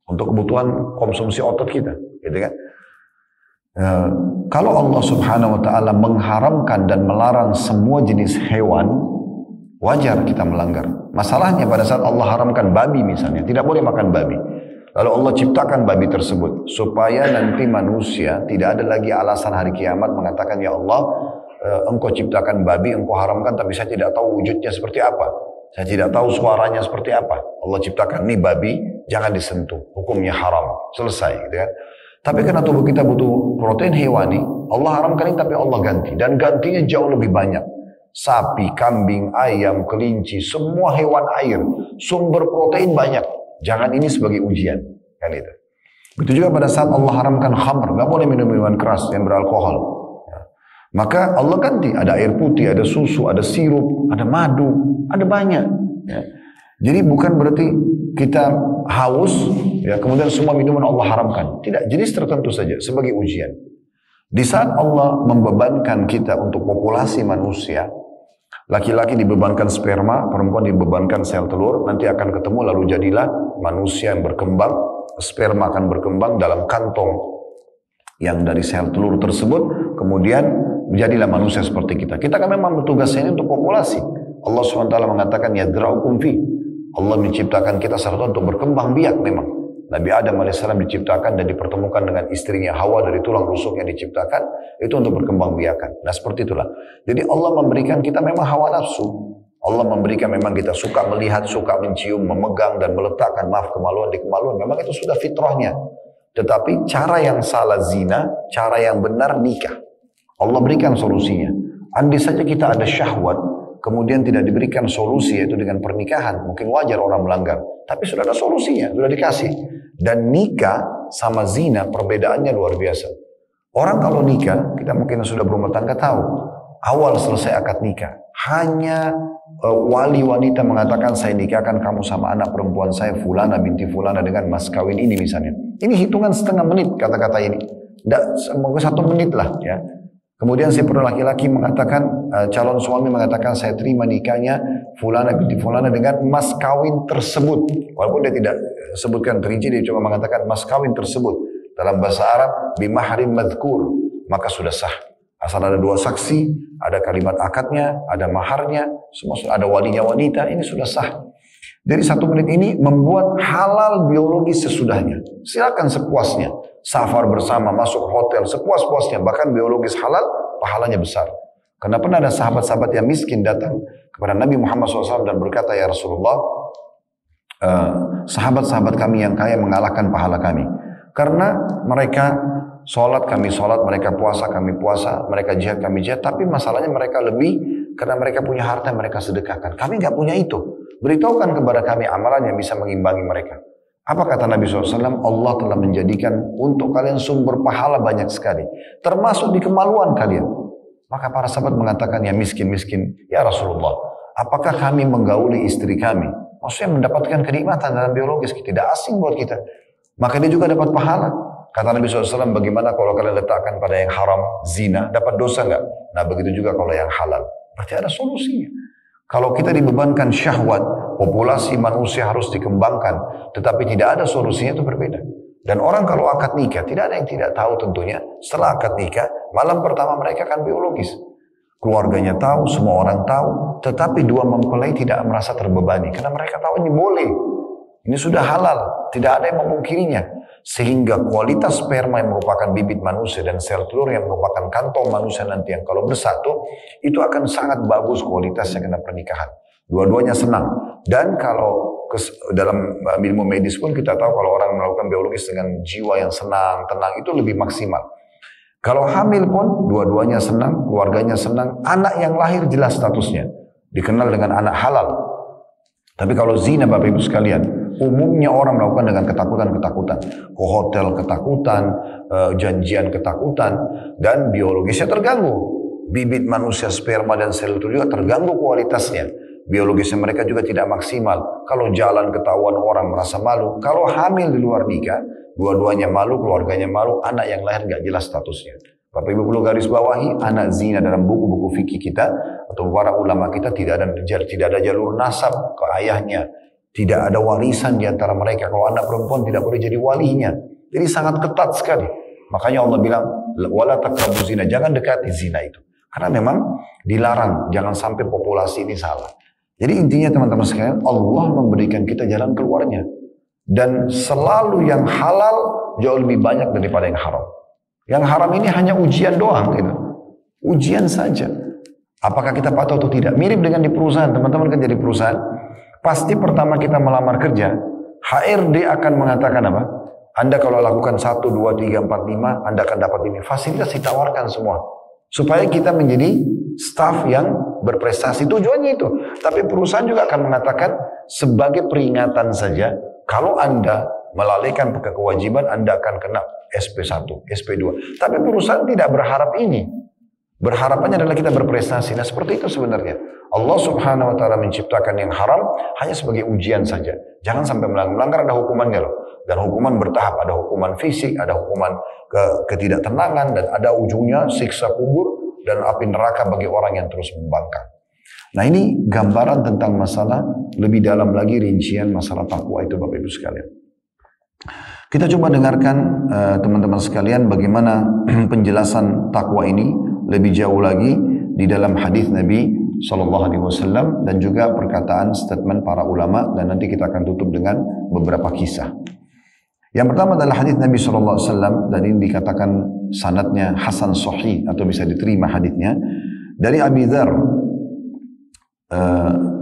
untuk kebutuhan konsumsi otot kita, gitu kan? Kalau Allah Subhanahu wa taala mengharamkan dan melarang semua jenis hewan, wajar kita melanggar. Masalahnya pada saat Allah haramkan babi misalnya, tidak boleh makan babi. Lalu Allah ciptakan babi tersebut supaya nanti manusia tidak ada lagi alasan hari kiamat mengatakan, ya Allah, engkau ciptakan babi, engkau haramkan, tapi saya tidak tahu wujudnya seperti apa. Saya tidak tahu suaranya seperti apa. Allah ciptakan, nih babi, jangan disentuh, hukumnya haram, selesai gitu kan. Tapi karena tubuh kita butuh protein hewani, Allah haramkan ini tapi Allah ganti. Dan gantinya jauh lebih banyak. Sapi, kambing, ayam, kelinci, semua hewan air. Sumber protein banyak. Jangan ini sebagai ujian. Kan itu. Begitu juga pada saat Allah haramkan khamr. Gak boleh minum minuman keras yang beralkohol. Ya. Maka Allah ganti. Ada air putih, ada susu, ada sirup, ada madu. Ada banyak. Ya. Jadi bukan berarti kita haus, ya kemudian semua minuman Allah haramkan. Tidak, jenis tertentu saja sebagai ujian. Di saat Allah membebankan kita untuk populasi manusia, laki-laki dibebankan sperma, perempuan dibebankan sel telur, nanti akan ketemu lalu jadilah manusia yang berkembang, sperma akan berkembang dalam kantong yang dari sel telur tersebut, kemudian menjadilah manusia seperti kita. Kita kan memang bertugasnya ini untuk populasi. Allah SWT mengatakan, yadra'ukum fi. Allah menciptakan kita serta untuk berkembang biak memang. Nabi Adam AS diciptakan dan dipertemukan dengan istrinya Hawa dari tulang rusuk yang diciptakan itu untuk berkembang biakan. Nah seperti itulah. Jadi Allah memberikan kita memang hawa nafsu. Allah memberikan memang kita suka melihat, suka mencium, memegang dan meletakkan kemaluan di kemaluan. Memang itu sudah fitrahnya. Tetapi cara yang salah zina, cara yang benar nikah. Allah berikan solusinya. Andai saja kita ada syahwat, kemudian tidak diberikan solusi yaitu dengan pernikahan, mungkin wajar orang melanggar. Tapi sudah ada solusinya, sudah dikasih. Dan nikah sama zina perbedaannya luar biasa. Orang kalau nikah, kita mungkin sudah berumah tangga tahu, awal selesai akad nikah, hanya wali wanita mengatakan saya nikahkan kamu sama anak perempuan saya Fulana binti Fulana dengan mas kawin ini misalnya. Ini hitungan setengah menit kata-kata ini. Mungkin 1 menit lah ya. Kemudian si laki-laki mengatakan, calon suami mengatakan, saya terima nikahnya fulana binti fulana dengan mas kawin tersebut. Walaupun dia tidak sebutkan terinci, dia cuma mengatakan mas kawin tersebut. Dalam bahasa Arab, bimahrim madhkur, maka sudah sah. Asal ada dua saksi, ada kalimat akadnya, ada maharnya, semua ada walinya wanita, ini sudah sah. Dari 1 menit ini membuat halal biologis sesudahnya. Silakan sepuasnya. Safar bersama, masuk hotel, sepuas-puasnya. Bahkan biologis halal, pahalanya besar. Karena pernah ada sahabat-sahabat yang miskin datang kepada Nabi Muhammad SAW dan berkata, ya Rasulullah, sahabat-sahabat kami yang kaya mengalahkan pahala kami. Karena mereka sholat, kami sholat, mereka puasa, kami puasa, mereka jihad, kami jihad. Tapi masalahnya mereka lebih, karena mereka punya harta, mereka sedekahkan. Kami nggak punya itu. Beritahukan kepada kami amalan yang bisa mengimbangi mereka. Apa kata Nabi SAW? Allah telah menjadikan untuk kalian sumber pahala banyak sekali. Termasuk di kemaluan kalian. Maka para sahabat mengatakan, ya miskin-miskin. Ya Rasulullah, apakah kami menggauli istri kami? Maksudnya mendapatkan kenikmatan dalam biologis. Tidak asing buat kita. Maka dia juga dapat pahala. Kata Nabi SAW, bagaimana kalau kalian letakkan pada yang haram, zina, dapat dosa nggak? Nah begitu juga kalau yang halal. Berarti ada solusinya. Kalau kita dibebankan syahwat, populasi manusia harus dikembangkan, tetapi tidak ada solusinya, itu berbeda. Dan orang kalau akad nikah, tidak ada yang tidak tahu tentunya, setelah akad nikah, malam pertama mereka akan biologis. Keluarganya tahu, semua orang tahu, tetapi dua mempelai tidak merasa terbebani, karena mereka tahu ini boleh. Ini sudah halal, tidak ada yang memungkirinya. Sehingga kualitas sperma yang merupakan bibit manusia dan sel telur yang merupakan kantong manusia nanti yang kalau bersatu, itu akan sangat bagus kualitasnya kena pernikahan. Dua-duanya senang. Dan kalau dalam ilmu medis pun kita tahu kalau orang melakukan biologis dengan jiwa yang senang, tenang, itu lebih maksimal. Kalau hamil pun dua-duanya senang, keluarganya senang, anak yang lahir jelas statusnya. Dikenal dengan anak halal. Tapi kalau zina Bapak Ibu sekalian, umumnya orang melakukan dengan ketakutan-ketakutan. Ke hotel ketakutan, janjian ketakutan, dan biologisnya terganggu. Bibit manusia sperma dan sel itu juga terganggu kualitasnya. Biologisnya mereka juga tidak maksimal. Kalau jalan ketahuan orang merasa malu. Kalau hamil di luar nikah, dua-duanya malu, keluarganya malu, anak yang lahir gak jelas statusnya. Bapak Ibu perlu garis bawahi, anak zina dalam buku-buku fikih kita atau para ulama kita tidak ada jalur nasab ke ayahnya. Tidak ada warisan di antara mereka. Kalau anak perempuan tidak boleh jadi walinya. Jadi sangat ketat sekali. Makanya Allah bilang, wala taqrabu zina, jangan dekati zina itu. Karena memang dilarang, jangan sampai populasi ini salah. Jadi intinya teman-teman sekalian, Allah memberikan kita jalan keluarnya. Dan selalu yang halal jauh lebih banyak daripada yang haram. Yang haram ini hanya ujian doang gitu. Ujian saja. Apakah kita patuh atau tidak? Mirip dengan di perusahaan. Teman-teman kerja di perusahaan, pasti pertama kita melamar kerja, HRD akan mengatakan apa? Anda kalau lakukan 1, 2, 3, 4, 5, Anda akan dapat ini. Fasilitas ditawarkan semua. Supaya kita menjadi staf yang berprestasi. Tujuannya itu. Tapi perusahaan juga akan mengatakan sebagai peringatan saja, kalau Anda melalaikan kewajiban, Anda akan kena SP1, SP2. Tapi perusahaan tidak berharap ini. Berharapannya adalah kita berprestasi. Nah seperti itu sebenarnya. Allah Subhanahu wa Ta'ala menciptakan yang haram hanya sebagai ujian saja. Jangan sampai melanggar, ada hukumannya loh. Dan hukuman bertahap, ada hukuman fisik, ada hukuman ketidaktenangan, dan ada ujungnya siksa kubur dan api neraka bagi orang yang terus membangkang. Nah ini gambaran tentang masalah lebih dalam lagi rincian masalah takwa itu Bapak Ibu sekalian. Kita coba dengarkan teman-teman sekalian bagaimana penjelasan takwa ini lebih jauh lagi di dalam hadis Nabi SAW dan juga perkataan statement para ulama, dan nanti kita akan tutup dengan beberapa kisah. Yang pertama adalah hadis Nabi SAW, dan ini dikatakan sanadnya hasan sahih atau bisa diterima hadisnya dari Abi Dzar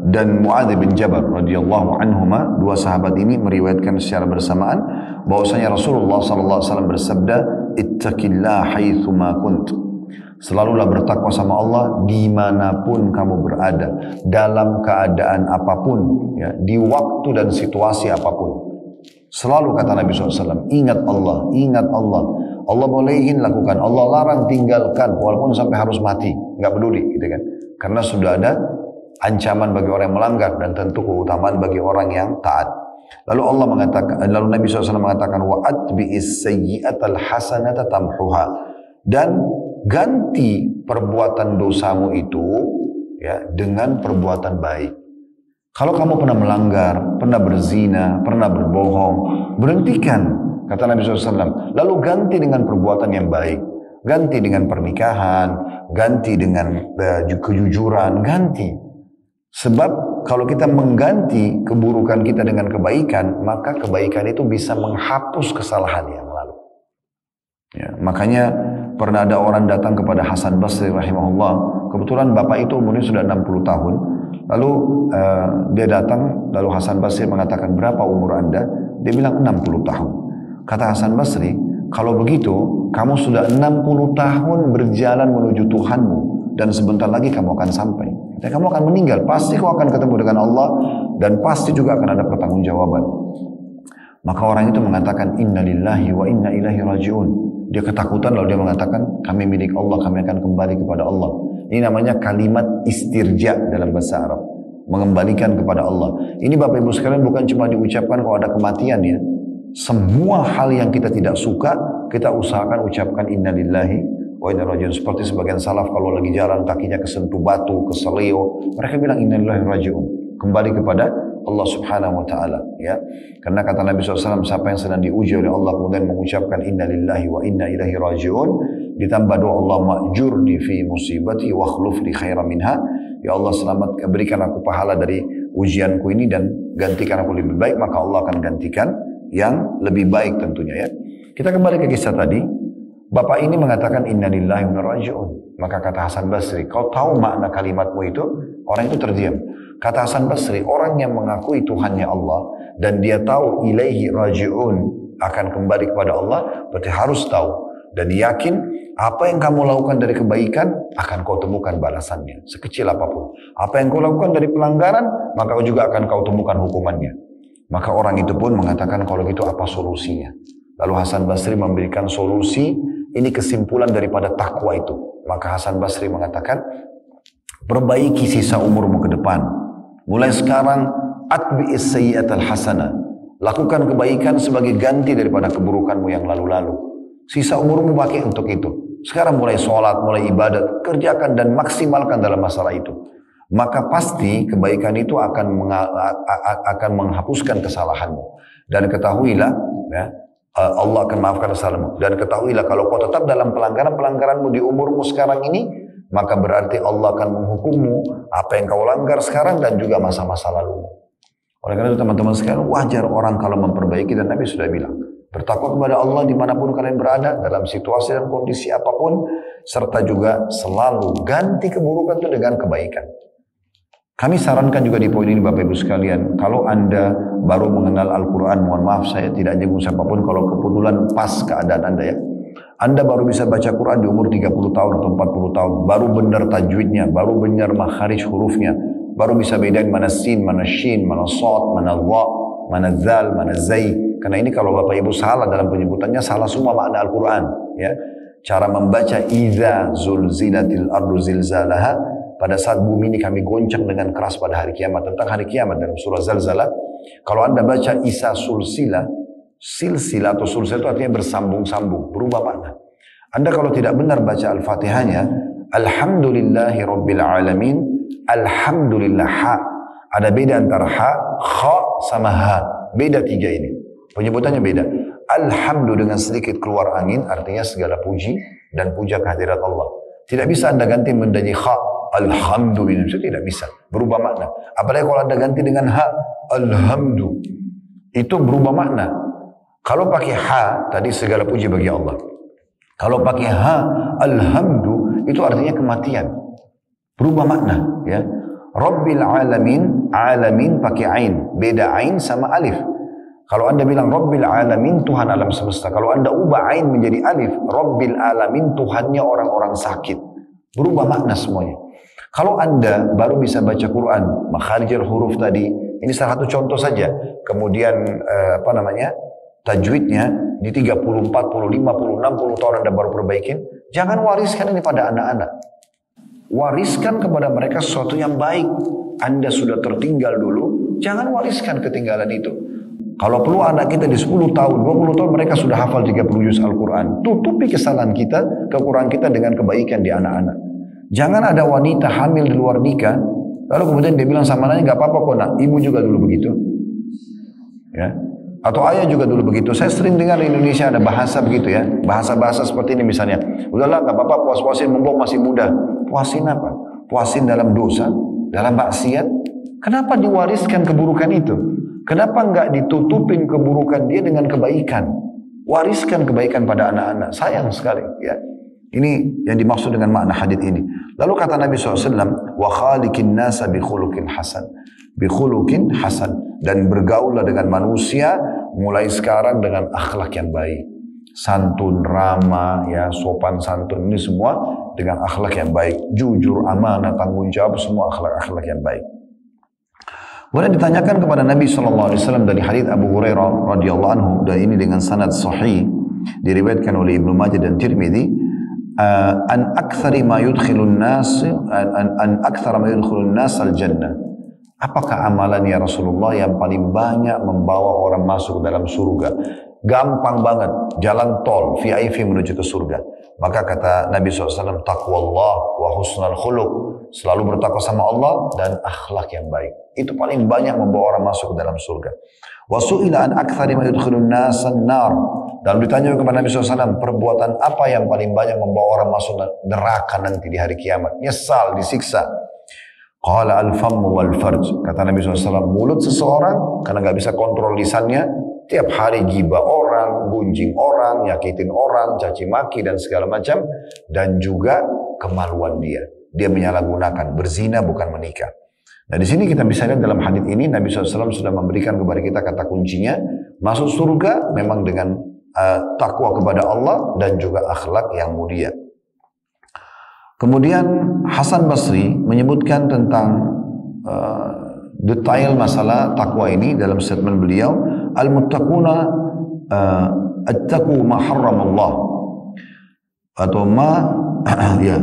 dan Muadz bin Jabal radhiyallahu anhuma. Dua sahabat ini meriwayatkan secara bersamaan bahwasanya Rasulullah SAW bersabda, ittaqillah haitsuma kunt. Selalulah bertakwa sama Allah dimanapun kamu berada, dalam keadaan apapun, ya, di waktu dan situasi apapun. Selalu kata Nabi SAW, ingat Allah, ingat Allah. Allah bolehin lakukan, Allah larang tinggalkan, walaupun sampai harus mati, nggak peduli, gitu kan? Karena sudah ada ancaman bagi orang yang melanggar dan tentu keutamaan bagi orang yang taat. Lalu Allah mengatakan, lalu Nabi SAW mengatakan, wa atbi'is sayyi'atal hasanata tamhuha. Dan ganti perbuatan dosamu itu ya dengan perbuatan baik. Kalau kamu pernah melanggar, pernah berzina, pernah berbohong, berhentikan, kata Nabi SAW. Lalu ganti dengan perbuatan yang baik. Ganti dengan pernikahan, ganti dengan kejujuran, ganti. Sebab kalau kita mengganti keburukan kita dengan kebaikan, maka kebaikan itu bisa menghapus kesalahan yang lalu. Ya, makanya pernah ada orang datang kepada Hasan Basri rahimahullah. Kebetulan bapak itu umurnya sudah 60 tahun. Lalu dia datang, lalu Hasan Basri mengatakan, berapa umur anda? Dia bilang 60 tahun. Kata Hasan Basri, kalau begitu kamu sudah 60 tahun berjalan menuju Tuhanmu, dan sebentar lagi kamu akan sampai. Dan kamu akan meninggal, pasti kau akan ketemu dengan Allah, dan pasti juga akan ada pertanggungjawaban. Maka orang itu mengatakan, inna lillahi wa inna ilaihi raji'un. Dia ketakutan, lalu dia mengatakan, kami milik Allah, kami akan kembali kepada Allah. Ini namanya kalimat istirja dalam bahasa Arab. Mengembalikan kepada Allah. Ini Bapak Ibu sekalian bukan cuma diucapkan kalau ada kematian ya. Semua hal yang kita tidak suka, kita usahakan ucapkan inna lillahi wa inna ilaihi raji'un. Seperti sebagian salaf kalau lagi jalan kakinya kesentuh batu, keseleo, mereka bilang inna lillahi raji'un. Kembali kepada Allah subhanahu wa ta'ala ya. Karena kata Nabi SAW, siapa yang sedang diuji oleh Allah kemudian mengucapkan inna lillahi wa inna ilaihi raji'un, ditambah doa Allah ma'jurni fi musibati wa akhlufni khairan minha, ya Allah selamat, berikan aku pahala dari ujianku ini dan gantikan aku lebih baik, maka Allah akan gantikan yang lebih baik tentunya ya. Kita kembali ke kisah tadi. Bapak ini mengatakan inna lillahi wa inna ilaihi raji'un. Maka kata Hasan Basri, kau tahu makna kalimatmu itu? Orang itu terdiam. Kata Hasan Basri, orang yang mengakui Tuhannya Allah dan dia tahu ilaihi raji'un, akan kembali kepada Allah, berarti harus tahu dan yakin apa yang kamu lakukan dari kebaikan akan kau temukan balasannya sekecil apapun. Apa yang kau lakukan dari pelanggaran, maka kau juga akan kau temukan hukumannya. Maka orang itu pun mengatakan, kalau gitu apa solusinya? Lalu Hasan Basri memberikan solusi. Ini kesimpulan daripada takwa itu. Maka Hasan Basri mengatakan, perbaiki sisa umurmu ke depan. Mulai sekarang, atbi'is sayyi'atal hasanah. Lakukan kebaikan sebagai ganti daripada keburukanmu yang lalu-lalu. Sisa umurmu pakai untuk itu. Sekarang mulai sholat, mulai ibadat, kerjakan dan maksimalkan dalam masalah itu. Maka pasti kebaikan itu akan menghapuskan kesalahanmu. Dan ketahuilah, ya, Allah akan maafkan kesalahanmu. Dan ketahuilah kalau kau tetap dalam pelanggaran-pelanggaranmu di umurmu sekarang ini, maka berarti Allah akan menghukummu apa yang kau langgar sekarang dan juga masa-masa lalu. Oleh karena itu teman-teman sekalian, wajar orang kalau memperbaiki, dan Nabi sudah bilang, bertakwa kepada Allah dimanapun kalian berada, dalam situasi dan kondisi apapun, serta juga selalu ganti keburukan itu dengan kebaikan. Kami sarankan juga di poin ini Bapak Ibu sekalian, kalau Anda baru mengenal Al-Quran, mohon maaf saya tidak nyinggung siapapun, kalau kebetulan pas keadaan Anda ya. Anda baru bisa baca Quran di umur 30 tahun atau 40 tahun, baru benar tajwidnya, baru benar makharij hurufnya, baru bisa bedain mana sin, mana shin, mana sod, mana dha, mana zal, mana zai. Karena ini kalau Bapak Ibu salah dalam penyebutannya, salah semua makna Al-Quran ya. Cara membaca idza zulzilatil ardu zilzalaha, pada saat bumi ini kami goncang dengan keras pada hari kiamat. Tentang hari kiamat dalam surah Zalzalah, kalau Anda baca isa sulsila, silsilah atau sulsila itu artinya bersambung-sambung, berubah makna. Anda kalau tidak benar baca Al-Fatihahnya, alhamdulillahi rabbil alamin, alhamdulillah ha. Ada beda antara ha, kha sama ha. Beda tiga ini. Penyebutannya beda. Alhamdulillah dengan sedikit keluar angin, artinya segala puji dan puja kehadirat Allah. Tidak bisa Anda ganti menjadi kha. Alhamdulillah, itu tidak bisa, berubah makna. Apalagi kalau Anda ganti dengan ha, alhamdulillah, itu berubah makna. Kalau pakai ha, tadi segala puji bagi Allah. Kalau pakai ha, alhamdulillah, itu artinya kematian. Berubah makna, ya. Rabbil alamin, alamin pakai ain, beda ain sama alif. Kalau Anda bilang Rabbil alamin, Tuhan alam semesta. Kalau Anda ubah ain menjadi alif, Rabbil alamin, Tuhannya orang-orang sakit. Berubah makna semuanya. Kalau Anda baru bisa baca Quran, makharijul huruf tadi, ini salah satu contoh saja. Kemudian tajwidnya di 30, 40, 50, 60 tahun Anda baru perbaikin, jangan wariskan ini pada anak-anak. Wariskan kepada mereka sesuatu yang baik. Anda sudah tertinggal dulu, jangan wariskan ketinggalan itu. Kalau perlu anak kita di 10 tahun, 20 tahun mereka sudah hafal 30 juz Al-Quran. Tutupi kesalahan kita, kekurangan kita dengan kebaikan di anak-anak. Jangan ada wanita hamil di luar nikah, lalu kemudian dia bilang sama anaknya, gak apa-apa kok nak, ibu juga dulu begitu. Ya. Atau ayah juga dulu begitu. Saya sering dengar di Indonesia ada bahasa begitu ya. Bahasa-bahasa seperti ini misalnya. Udahlah gak apa-apa puas-puasin mumpung masih muda. Puasin apa? Puasin dalam dosa, dalam maksiat. Kenapa diwariskan keburukan itu? Kenapa enggak ditutupin keburukan dia dengan kebaikan? Wariskan kebaikan pada anak-anak. Sayang sekali. Ya. Ini yang dimaksud dengan makna hadis ini. Lalu kata Nabi SAW, wa khaliqin nasa bi khuluqin hasan. Bi khuluqin hasan. Dan bergaullah dengan manusia mulai sekarang dengan akhlak yang baik. Santun, ramah, ya, sopan santun, ini semua dengan akhlak yang baik. Jujur, amanah, tanggung jawab, semua akhlak-akhlak yang baik. Kemudian ditanyakan kepada Nabi SAW dari hadits Abu Hurairah radhiyallahu anhu, dan ini dengan sanad sahih diriwayatkan oleh Ibnu Majah dan Tirmidzi, an aktsari ma yudkhilun nas an aktsara ma yudkhilun nas al jannah. Apakah amalan ya Rasulullah yang paling banyak membawa orang masuk dalam surga? Gampang banget, jalan tol VIP menuju ke surga. Maka kata Nabi SAW, taqwallah wa husnul khuluq. Selalu bertakwa sama Allah dan akhlak yang baik. Itu paling banyak membawa orang masuk ke dalam surga. Wa su'ila an aktsari ma yudkhilun nasan nar. Dan ditanya kepada Nabi SAW, perbuatan apa yang paling banyak membawa orang masuk neraka nanti di hari kiamat? Nyesal, disiksa. Qala al-fammu wal farj. Kata Nabi SAW, mulut seseorang karena nggak bisa kontrol lisannya, tiap hari gibah orang, gunjing orang, nyakitin orang, caci maki dan segala macam, dan juga kemaluan dia. Dia menyalahgunakan, berzina bukan menikah. Nah di sini kita bisa lihat dalam hadis ini Nabi SAW sudah memberikan kepada kita kata kuncinya, masuk surga memang dengan takwa kepada Allah dan juga akhlak yang mulia. Kemudian Hasan Basri menyebutkan tentang detail masalah takwa ini dalam statement beliau, al-muttaquna attaqu ma harramallah atau ma ya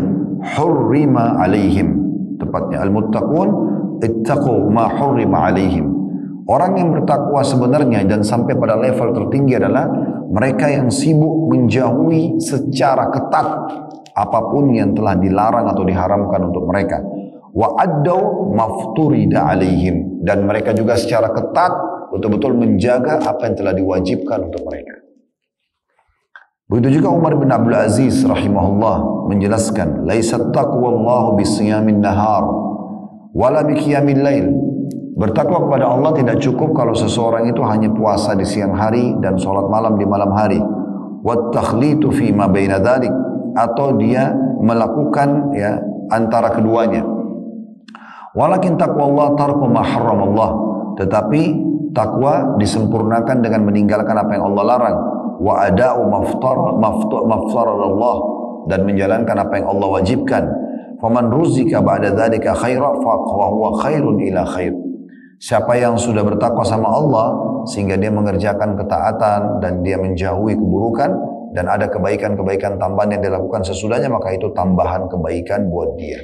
hurrima alaihim, tepatnya al-muttaqun ittaqu ma hurrima alaihim. Orang yang bertakwa sebenarnya dan sampai pada level tertinggi adalah mereka yang sibuk menjauhi secara ketat apapun yang telah dilarang atau diharamkan untuk mereka. Wa addau mafturida alaihim, dan mereka juga secara ketat betul-betul menjaga apa yang telah diwajibkan untuk mereka. Begitu juga Umar bin Abdul Aziz rahimahullah menjelaskan, laisat taqwallahu bisiyamin nahar wala biqiyamil lail. Bertakwa kepada Allah tidak cukup kalau seseorang itu hanya puasa di siang hari dan sholat malam di malam hari. Wat takhlitu fi ma baina dzalik, atau dia melakukan ya antara keduanya. Walakin taqwallah tarku ma harramallah, tetapi takwa disempurnakan dengan meninggalkan apa yang Allah larang. Wa ada'u maftaradallah, dan menjalankan apa yang Allah wajibkan. Faman ruzika ba'da dzalika khaira fa huwa khairun ila khair. Siapa yang sudah bertakwa sama Allah sehingga dia mengerjakan ketaatan dan dia menjauhi keburukan dan ada kebaikan-kebaikan tambahan yang dilakukan sesudahnya, maka itu tambahan kebaikan buat dia.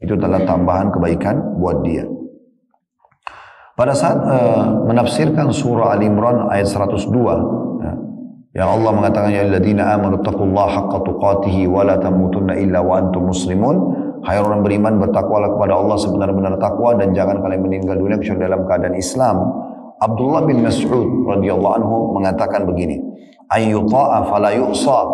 Itu adalah tambahan kebaikan buat dia. Pada saat menafsirkan surah Al-Imran ayat 102, yang Allah mengatakan, ya alladzina amanu taqullaha haqqa tuqatih wa la tamutunna illa wa antum muslimun. Hai orang beriman, bertakwalah kepada Allah sebenar-benar takwa dan jangan kalian meninggal dunia kecuali dalam keadaan Islam. Abdullah bin Mas'ud radhiyallahu anhu mengatakan begini, ayyuta'a fala yu'sa.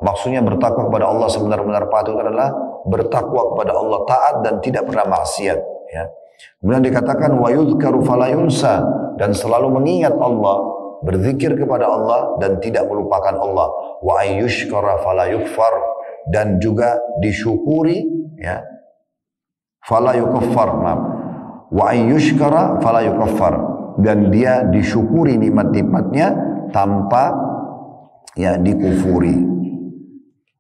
Maksudnya bertakwa kepada Allah sebenar-benar patuh adalah bertakwa kepada Allah, taat dan tidak pernah maksiat, ya. Kemudian dikatakan wa yudhkaru fala yunsa, dan selalu mengingat Allah, berzikir kepada Allah dan tidak melupakan Allah. Wa ayyushkara fala yukfar, dan juga disyukuri, ya, fala yukaffar, maaf. Wa ayyushkara fala yukaffar, dan dia disyukuri nikmat-nikmatnya tanpa ya dikufuri.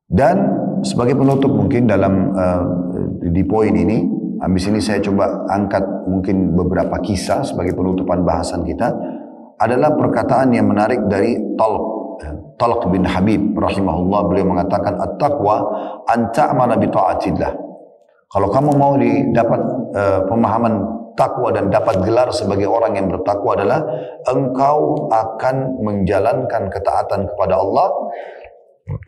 Dan sebagai penutup mungkin dalam di poin ini, habis ini saya coba angkat mungkin beberapa kisah sebagai penutupan bahasan kita, adalah perkataan yang menarik dari Talq bin Habib rahimahullah. Beliau mengatakan, at-taqwa an ta'mala bi ta'atillah. Kalau kamu mau didapat pemahaman takwa dan dapat gelar sebagai orang yang bertakwa adalah engkau akan menjalankan ketaatan kepada Allah.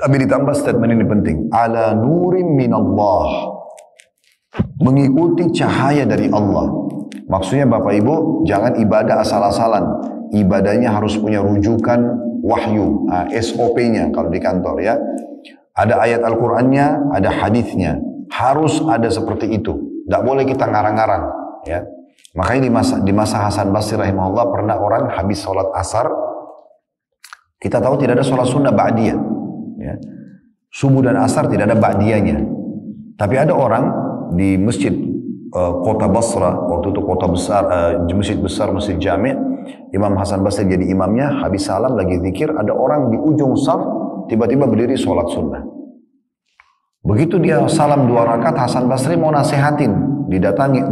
Tapi ditambah statement ini penting. Ala nurim minallah. Mengikuti cahaya dari Allah. Maksudnya Bapak Ibu, jangan ibadah asal-asalan. Ibadahnya harus punya rujukan wahyu, SOP-nya kalau di kantor ya. Ada ayat Al-Qur'annya, ada hadisnya. Harus ada seperti itu. Tidak boleh kita ngarang-ngarang ya. Makanya di masa Hasan Basri rahimahullah pernah orang habis sholat asar, kita tahu tidak ada sholat sunnah ba'diyah ya. Subuh dan asar tidak ada ba'diyahnya. Tapi ada orang di masjid kota Basra, waktu itu kota besar, masjid besar, masjid Jami', Imam Hasan Basri jadi imamnya, habis salam lagi zikir, ada orang di ujung saf tiba-tiba berdiri sholat sunnah. Begitu dia salam 2 rakaat, Hasan Basri mau nasihatin,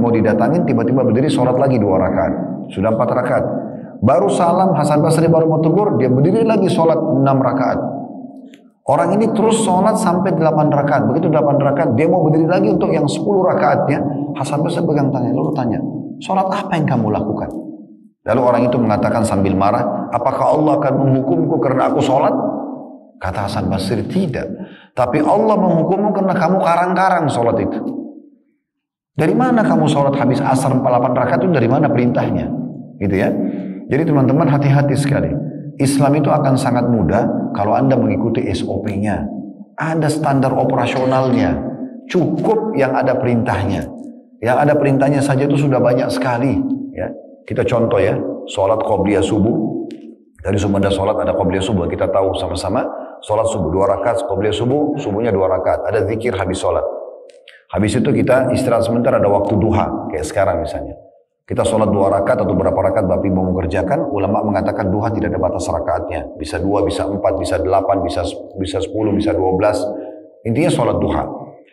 mau didatangin, tiba-tiba berdiri sholat lagi 2 rakaat, sudah 4 rakaat. Baru salam, Hasan Basri baru mau tegur, dia berdiri lagi sholat 6 rakaat. Orang ini terus sholat sampai 8 rakaat. Begitu 8 rakaat, dia mau berdiri lagi untuk yang 10 rakaatnya. Hasan Basri pegang tangan, lalu tanya, sholat apa yang kamu lakukan? Lalu orang itu mengatakan sambil marah, apakah Allah akan menghukumku karena aku sholat? Kata Hasan Basri, tidak. Tapi Allah menghukummu karena kamu karang-karang sholat itu. Dari mana kamu sholat habis asar 8 rakaat itu, dari mana perintahnya? Gitu ya. Jadi teman-teman hati-hati sekali. Islam itu akan sangat mudah kalau Anda mengikuti SOP-nya. Ada standar operasionalnya. Cukup yang ada perintahnya. Yang ada perintahnya saja itu sudah banyak sekali. Ya. Kita contoh ya, sholat qobliyah subuh. Dari sumber sholat ada qobliyah subuh. Kita tahu sama-sama. Sholat subuh 2 rakaat, qobliyah subuh, subuhnya 2 rakaat. Ada zikir habis sholat. Habis itu kita istirahat sebentar, ada waktu duha. Kayak sekarang misalnya. Kita sholat 2 rakaat atau berapa rakaat Bapak Ibu mau kerjakan. Ulama mengatakan duha tidak ada batas rakaatnya. Bisa 2, bisa 4, bisa 8, bisa 10, bisa 12. Intinya sholat duha.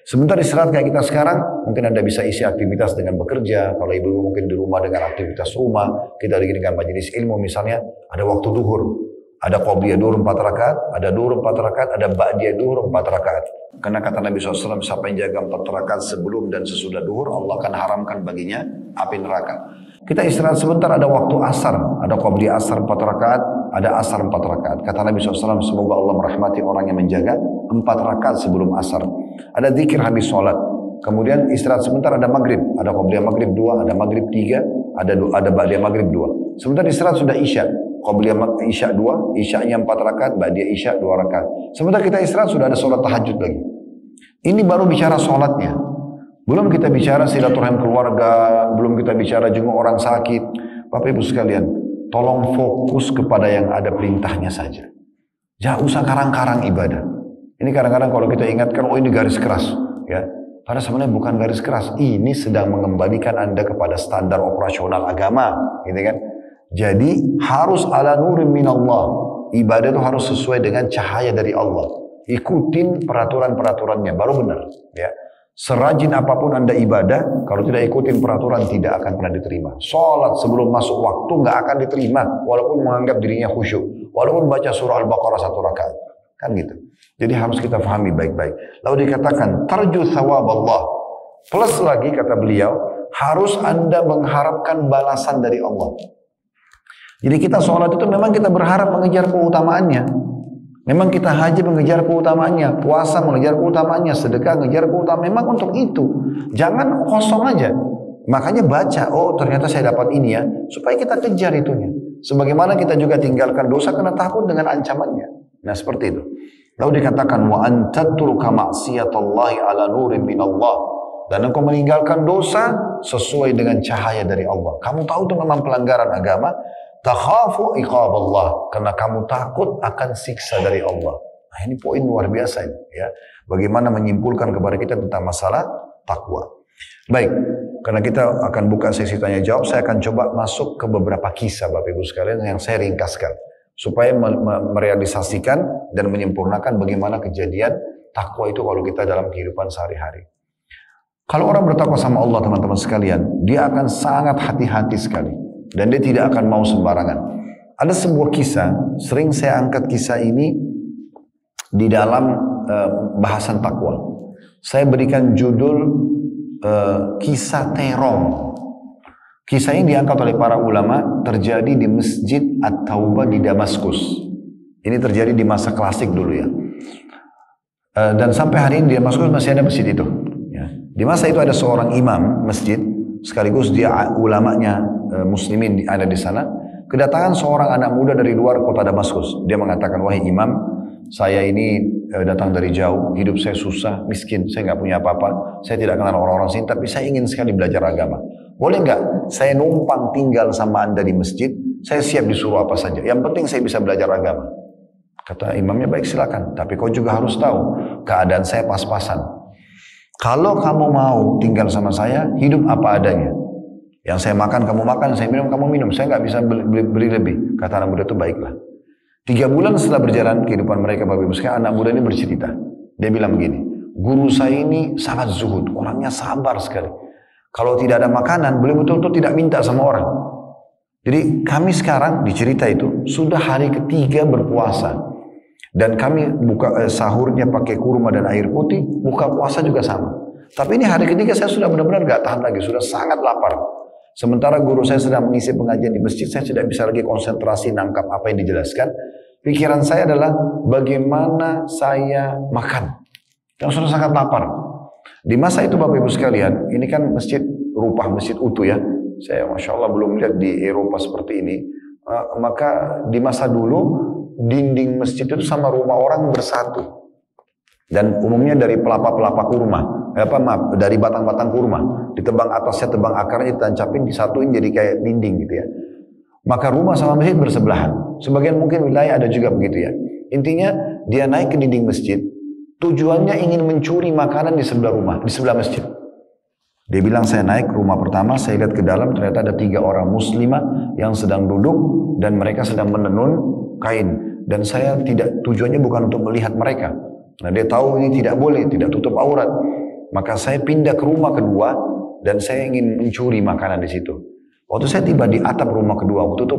Sebentar istirahat kayak kita sekarang, mungkin Anda bisa isi aktivitas dengan bekerja. Kalau ibu mungkin di rumah dengan aktivitas rumah. Kita lagi dengan majelis ilmu misalnya, ada waktu duhur. Ada qobliyah duhur 4 rakaat, ada duhur 4 rakaat, ada ba'diyah duhur 4 rakaat. Karena kata Nabi SAW, siapa yang jaga 4 rakaat sebelum dan sesudah duhur, Allah akan haramkan baginya api neraka. Kita istirahat sebentar, ada waktu asar, ada qobliyah asar 4 rakaat, ada asar 4 rakaat. Kata Nabi SAW, semoga Allah merahmati orang yang menjaga 4 rakaat sebelum asar. Ada zikir habis sholat. Kemudian istirahat sebentar, ada maghrib, ada qobliyah maghrib 2, ada maghrib 3, ada ba'diyah maghrib 2. Sebentar istirahat sudah isya. Qobliyah isya 2, isyanya 4 rakaat, ba'diyah isya 2 rakaat. Sebentar kita istirahat sudah ada sholat tahajud lagi. Ini baru bicara sholatnya. Belum kita bicara silaturahim keluarga, belum kita bicara jenguk orang sakit. Bapak Ibu sekalian, tolong fokus kepada yang ada perintahnya saja. Jangan usah karang-karang ibadah. Ini kadang-kadang kalau kita ingatkan, oh ini garis keras. Ya, padahal sebenarnya bukan garis keras. Ini sedang mengembalikan Anda kepada standar operasional agama. Gitu kan? Jadi harus ala nurim minallah. Ibadah itu harus sesuai dengan cahaya dari Allah. Ikutin peraturan-peraturannya, baru benar. Ya. Serajin apapun Anda ibadah, kalau tidak ikutin peraturan tidak akan pernah diterima. Sholat sebelum masuk waktu nggak akan diterima, walaupun menganggap dirinya khusyuk, walaupun baca surah Al-Baqarah 1 rakaat, kan gitu. Jadi harus kita pahami baik-baik. Lalu dikatakan tarju thawab Allah. Plus lagi kata beliau, harus Anda mengharapkan balasan dari Allah. Jadi kita sholat itu memang kita berharap mengejar keutamaannya. Memang kita haji mengejar keutamaannya, puasa mengejar keutamaannya, sedekah mengejar keutamaannya. Memang untuk itu. Jangan kosong aja. Makanya baca, oh ternyata saya dapat ini ya. Supaya kita kejar itunya. Sebagaimana kita juga tinggalkan dosa karena takut dengan ancamannya. Nah seperti itu. Lalu dikatakan, wa antatruka ma'siyatallahi ala nurin minallah. Dan engkau meninggalkan dosa sesuai dengan cahaya dari Allah. Kamu tahu itu memang pelanggaran agama. Takhafu iqab Allah, karena kamu takut akan siksa dari Allah. Nah, ini poin luar biasa ini, ya. Bagaimana menyimpulkan kepada kita tentang masalah takwa. Baik, karena kita akan buka sesi tanya jawab, saya akan coba masuk ke beberapa kisah Bapak Ibu sekalian yang saya ringkaskan supaya merealisasikan dan menyempurnakan bagaimana kejadian takwa itu kalau kita dalam kehidupan sehari-hari. Kalau orang bertakwa sama Allah teman-teman sekalian, dia akan sangat hati-hati sekali. Dan dia tidak akan mau sembarangan. Ada sebuah kisah, sering saya angkat kisah ini di dalam bahasan takwa. Saya berikan judul kisah terong. Kisah ini diangkat oleh para ulama terjadi di Masjid At-Taubah di Damaskus. Ini terjadi di masa klasik dulu ya. Dan sampai hari ini di Damaskus masih ada masjid itu. Ya. Di masa itu ada seorang imam masjid, sekaligus dia ulamanya muslimin ada di sana. Kedatangan seorang anak muda dari luar kota Damaskus. Dia mengatakan, wahai imam, saya ini datang dari jauh, hidup saya susah, miskin, saya nggak punya apa-apa, saya tidak kenal orang-orang sini, tapi saya ingin sekali belajar agama. Boleh nggak saya numpang tinggal sama anda di masjid, saya siap disuruh apa saja, yang penting saya bisa belajar agama. Kata imamnya, baik silakan, tapi kau juga harus tahu, keadaan saya pas-pasan. Kalau kamu mau tinggal sama saya, hidup apa adanya. Yang saya makan, kamu makan, saya minum, kamu minum, saya nggak bisa beri lebih. Kata anak muda itu, baiklah. 3 bulan setelah berjalan kehidupan mereka, Bapak Ibu sekalian, anak muda ini bercerita. Dia bilang begini, guru saya ini sangat zuhud, orangnya sabar sekali. Kalau tidak ada makanan, beliau betul-betul tidak minta sama orang. Jadi kami sekarang dicerita itu sudah hari ketiga berpuasa. Dan kami buka sahurnya pakai kurma dan air putih, buka puasa juga sama. Tapi ini hari ketiga saya sudah benar-benar gak tahan lagi, sudah sangat lapar. Sementara guru saya sedang mengisi pengajian di masjid, saya tidak bisa lagi konsentrasi nangkap apa yang dijelaskan. Pikiran saya adalah bagaimana saya makan. Yang sudah sangat lapar. Di masa itu Bapak Ibu sekalian, ini kan masjid rupa masjid utuh ya. Saya Masya Allah belum lihat di Eropa seperti ini. Maka di masa dulu dinding masjid itu sama rumah orang bersatu. Dan umumnya dari pelapa-pelapa kurma. Dari batang-batang kurma. Ditebang atasnya, tebang akarnya, ditancapin, disatuin jadi kayak dinding gitu ya. Maka rumah sama masjid bersebelahan. Sebagian mungkin wilayah ada juga begitu ya. Intinya dia naik ke dinding masjid. Tujuannya ingin mencuri makanan di sebelah rumah, di sebelah masjid. Dia bilang, saya naik ke rumah pertama, saya lihat ke dalam, ternyata ada 3 orang muslimah yang sedang duduk dan mereka sedang menenun kain. Dan saya tidak, tujuannya bukan untuk melihat mereka. Nah dia tahu ini tidak boleh, tidak tutup aurat. Maka saya pindah ke rumah kedua dan saya ingin mencuri makanan di situ. Waktu saya tiba di atap rumah kedua, waktu itu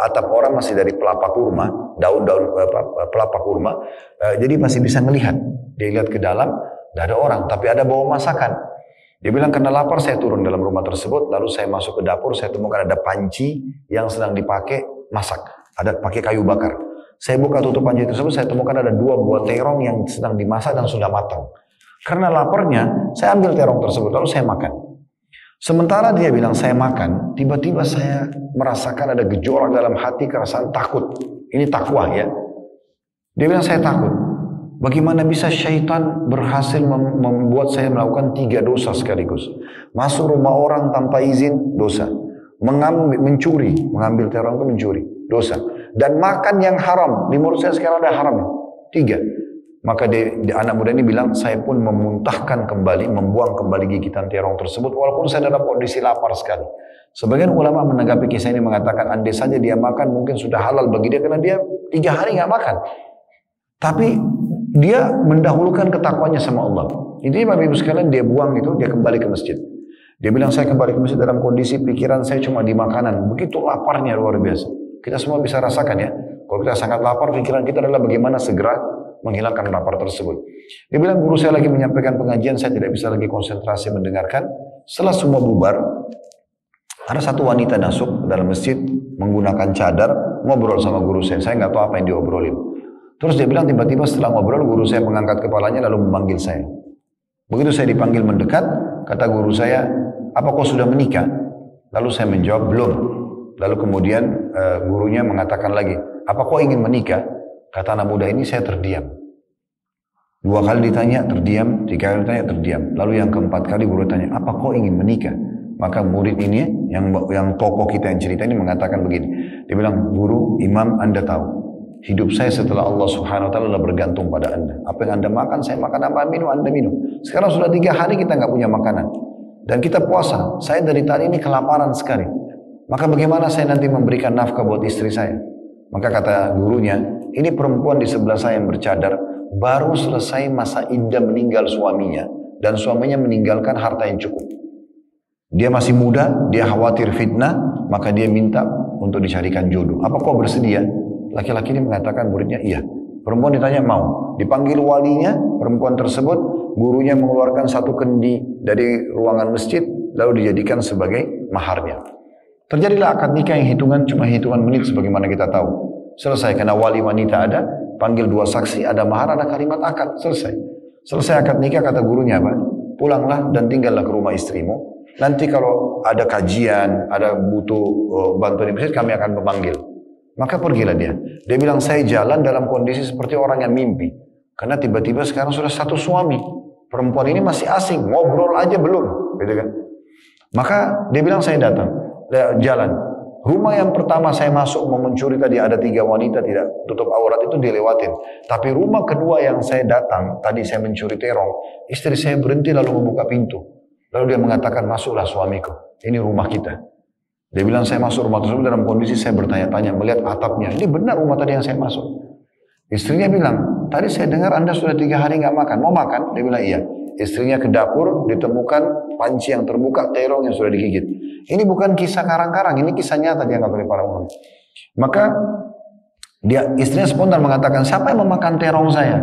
atap orang masih dari pelapa kurma, daun-daun pelapa kurma, jadi masih bisa melihat. Dia lihat ke dalam, tidak ada orang, tapi ada bau masakan. Dia bilang, karena lapar saya turun dalam rumah tersebut, lalu saya masuk ke dapur, saya temukan ada panci yang sedang dipakai masak, ada pakai kayu bakar. Saya buka tutup panci tersebut, saya temukan ada 2 buah terong yang sedang dimasak dan sudah matang. Karena laparnya, saya ambil terong tersebut, lalu saya makan. Sementara dia bilang saya makan, tiba-tiba saya merasakan ada gejolak dalam hati, kerasaan takut. Ini takwa ya. Dia bilang saya takut. Bagaimana bisa syaitan berhasil membuat saya melakukan 3 dosa sekaligus. Masuk rumah orang tanpa izin, dosa. Mencuri, mengambil terong itu mencuri, dosa. Dan makan yang haram, di mulut saya sekarang ada haram. 3. Maka anak muda ini bilang, saya pun memuntahkan kembali, membuang kembali gigitan terong tersebut, walaupun saya dalam kondisi lapar sekali. Sebagian ulama menanggapi kisah ini mengatakan, andai saja dia makan mungkin sudah halal bagi dia, karena dia 3 hari nggak makan. Tapi dia mendahulukan ketakwanya sama Allah. Intinya Bapak Ibu sekalian, dia buang itu, dia kembali ke masjid. Dia bilang, saya kembali ke masjid dalam kondisi pikiran saya cuma di makanan. Begitu laparnya luar biasa. Kita semua bisa rasakan ya. Kalau kita sangat lapar, pikiran kita adalah bagaimana segera menghilangkan lapar tersebut. Dia bilang, guru saya lagi menyampaikan pengajian, saya tidak bisa lagi konsentrasi mendengarkan. Setelah semua bubar, ada satu wanita masuk ke dalam masjid menggunakan cadar, ngobrol sama guru saya. Saya nggak tahu apa yang diobrolin. Terus dia bilang, tiba-tiba setelah ngobrol, guru saya mengangkat kepalanya lalu memanggil saya. Begitu saya dipanggil mendekat, kata guru saya, apa kau sudah menikah? Lalu saya menjawab, belum. Lalu kemudian gurunya mengatakan lagi, apa kau ingin menikah? Kata anak muda ini, saya terdiam. 2 kali ditanya, terdiam. 3 kali ditanya, terdiam. Lalu yang keempat kali guru tanya, apa kau ingin menikah? Maka murid ini, yang tokoh kita yang cerita ini mengatakan begini. Dia bilang, guru, imam, anda tahu. Hidup saya setelah Allah subhanahu wa ta'ala bergantung pada anda. Apa yang anda makan, saya makan. Apa minum, anda minum. Sekarang sudah 3 hari kita nggak punya makanan. Dan kita puasa. Saya dari tadi ini kelaparan sekali. Maka bagaimana saya nanti memberikan nafkah buat istri saya? Maka kata gurunya, ini perempuan di sebelah saya yang bercadar, baru selesai masa iddah meninggal suaminya. Dan suaminya meninggalkan harta yang cukup. Dia masih muda, dia khawatir fitnah, maka dia minta untuk dicarikan jodoh. Apa kau bersedia? Laki-laki ini mengatakan, muridnya, iya. Perempuan ditanya, mau. Dipanggil walinya, perempuan tersebut, gurunya mengeluarkan 1 kendi dari ruangan masjid, lalu dijadikan sebagai maharnya. Terjadilah akad nikah yang cuma hitungan menit sebagaimana kita tahu. Selesai, karena wali wanita ada, panggil 2 saksi, ada mahar, ada kalimat akad, selesai. Selesai akad nikah, kata gurunya apa? Pulanglah dan tinggallah ke rumah istrimu. Nanti kalau ada kajian, ada butuh bantuan di masjid, kami akan memanggil. Maka pergilah dia. Dia bilang, saya jalan dalam kondisi seperti orang yang mimpi. Karena tiba-tiba sekarang sudah 1 suami. Perempuan ini masih asing, ngobrol aja belum. Gitu kan? Maka dia bilang, saya datang. Jalan. Rumah yang pertama saya masuk mau mencuri tadi ada 3 wanita tidak tutup aurat itu dilewatin. Tapi rumah kedua yang saya datang, tadi saya mencuri terong, istri saya berhenti lalu membuka pintu. Lalu dia mengatakan, masuklah suamiku, ini rumah kita. Dia bilang, saya masuk rumah tersebut dalam kondisi saya bertanya-tanya, melihat atapnya. Ini benar rumah tadi yang saya masuk. Istrinya bilang, tadi saya dengar Anda sudah 3 hari nggak makan, mau makan? Dia bilang, iya. Istrinya ke dapur, ditemukan panci yang terbuka, terong yang sudah digigit. Ini bukan kisah karang-karang, ini kisah nyata dianggap oleh para ulama. Maka istrinya spontan mengatakan, siapa yang memakan terong saya?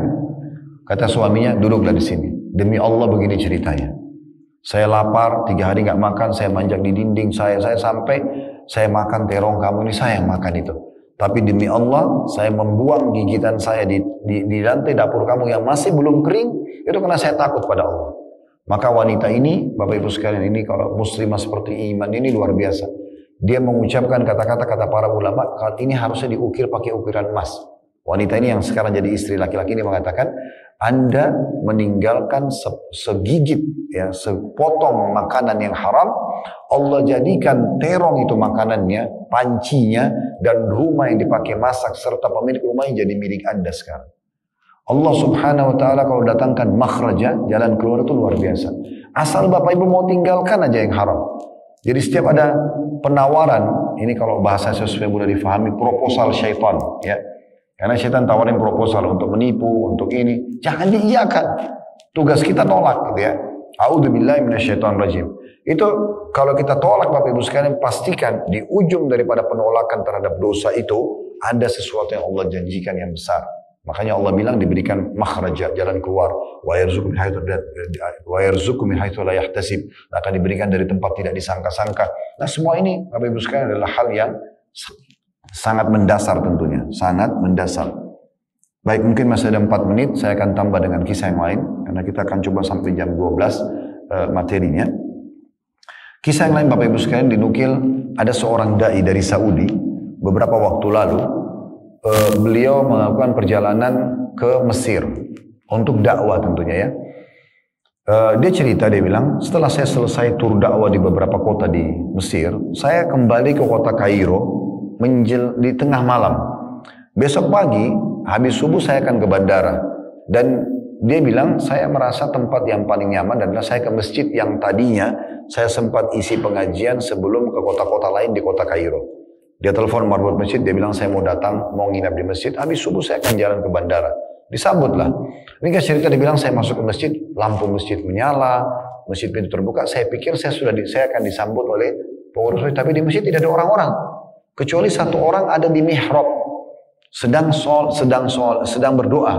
Kata suaminya, duduklah di sini. Demi Allah begini ceritanya. Saya lapar, 3 hari nggak makan, saya manjak di dinding saya sampai saya makan terong kamu ini, saya yang makan itu. Tapi demi Allah, saya membuang gigitan saya di lantai dapur kamu yang masih belum kering, itu karena saya takut pada Allah. Maka wanita ini, Bapak Ibu sekalian, ini kalau muslimah seperti iman ini luar biasa. Dia mengucapkan kata-kata kata para ulama, kalau ini harusnya diukir pakai ukiran emas. Wanita ini yang sekarang jadi istri laki-laki ini mengatakan, Anda meninggalkan segigit, ya, sepotong makanan yang haram, Allah jadikan terong itu makanannya, pancinya, dan rumah yang dipakai masak, serta pemilik rumahnya jadi milik Anda sekarang. Allah subhanahu wa ta'ala kalau datangkan makhraja, jalan keluar itu luar biasa. Asal Bapak Ibu mau tinggalkan aja yang haram. Jadi setiap ada penawaran, ini kalau bahasa sesuai mudah difahami, proposal syaitan, ya. Karena syaitan tawarin proposal untuk menipu, untuk ini, jangan diiyakan. Tugas kita tolak gitu ya. A'udzubillahi minasyaitonirrajim. Itu kalau kita tolak Bapak Ibu sekalian, pastikan di ujung daripada penolakan terhadap dosa itu ada sesuatu yang Allah janjikan yang besar. Makanya Allah bilang diberikan makhraja, jalan keluar, wa yarzuqu min haitsu la yahtasib, akan diberikan dari tempat tidak disangka-sangka. Nah, semua ini Bapak Ibu sekalian adalah hal yang sangat mendasar tentunya, sangat mendasar. Baik, mungkin masih ada 4 menit, saya akan tambah dengan kisah yang lain, karena kita akan coba sampai jam 12 materinya. Kisah yang lain Bapak Ibu sekalian dinukil, ada seorang da'i dari Saudi, beberapa waktu lalu, beliau melakukan perjalanan ke Mesir, untuk dakwah tentunya ya. Dia cerita, dia bilang, setelah saya selesai tur dakwah di beberapa kota di Mesir, saya kembali ke kota Kairo, di tengah malam. Besok pagi, habis subuh saya akan ke bandara. Dan dia bilang, saya merasa tempat yang paling nyaman adalah saya ke masjid yang tadinya saya sempat isi pengajian sebelum ke kota-kota lain di kota Kairo. Dia telepon marbot masjid, dia bilang saya mau datang, mau nginap di masjid, habis subuh saya akan jalan ke bandara. Disambutlah. Ini kan cerita, dia bilang saya masuk ke masjid, lampu masjid menyala, masjid pintu terbuka, saya pikir saya akan disambut oleh pengurus masjid, tapi di masjid tidak ada orang-orang. Kecuali 1 orang ada di mihrab, sedang berdoa.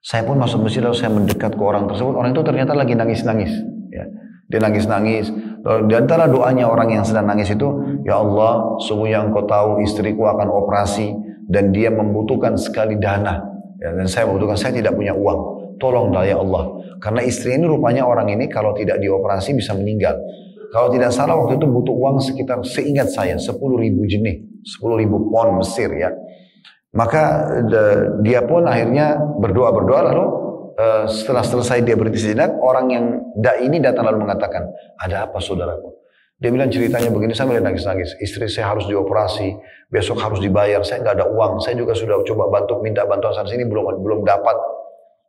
Saya pun masuk masjid lalu saya mendekat ke orang tersebut. Orang itu ternyata lagi nangis-nangis. Ya. Dia nangis-nangis. Di antara doanya orang yang sedang nangis itu, ya Allah, sungguhnya Engkau tahu istriku akan operasi dan dia membutuhkan sekali dana. Ya, dan saya membutuhkan, saya tidak punya uang. Tolonglah ya Allah. Karena istri ini rupanya orang ini kalau tidak dioperasi bisa meninggal. Kalau tidak salah waktu itu butuh uang sekitar, seingat saya, 10.000 jenih, 10.000 pon Mesir ya. Maka dia pun akhirnya berdoa lalu setelah selesai dia berhenti sejenak, orang yang ini datang lalu mengatakan, ada apa saudaraku? Dia bilang ceritanya begini, saya mulai nangis-nangis. Istri saya harus dioperasi, besok harus dibayar, saya nggak ada uang, saya juga sudah coba minta bantuan sana sini, belum dapat.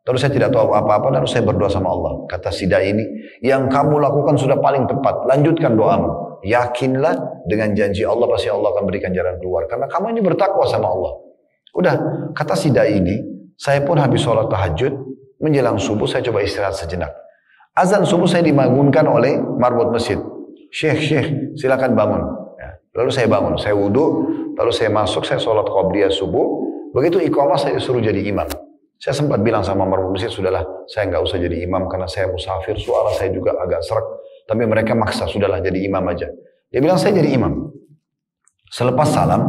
Terus saya tidak tahu apa-apa, lalu saya berdoa sama Allah. Kata si dai ini, yang kamu lakukan sudah paling tepat, lanjutkan doamu. Yakinlah dengan janji Allah, pasti Allah akan berikan jalan keluar. Karena kamu ini bertakwa sama Allah. Udah, kata si dai ini, saya pun habis sholat tahajud, menjelang subuh saya coba istirahat sejenak. Azan subuh saya dibangunkan oleh marbot masjid. Syekh, silakan bangun. Ya. Lalu saya bangun, saya wudhu, lalu saya masuk, saya sholat qabliyah subuh. Begitu iqamah saya suruh jadi imam. Saya sempat bilang sama marbot masjid, sudahlah, saya nggak usah jadi imam karena saya musafir, suara saya juga agak serak. Tapi mereka maksa, sudahlah jadi imam aja. Dia bilang saya jadi imam. Selepas salam,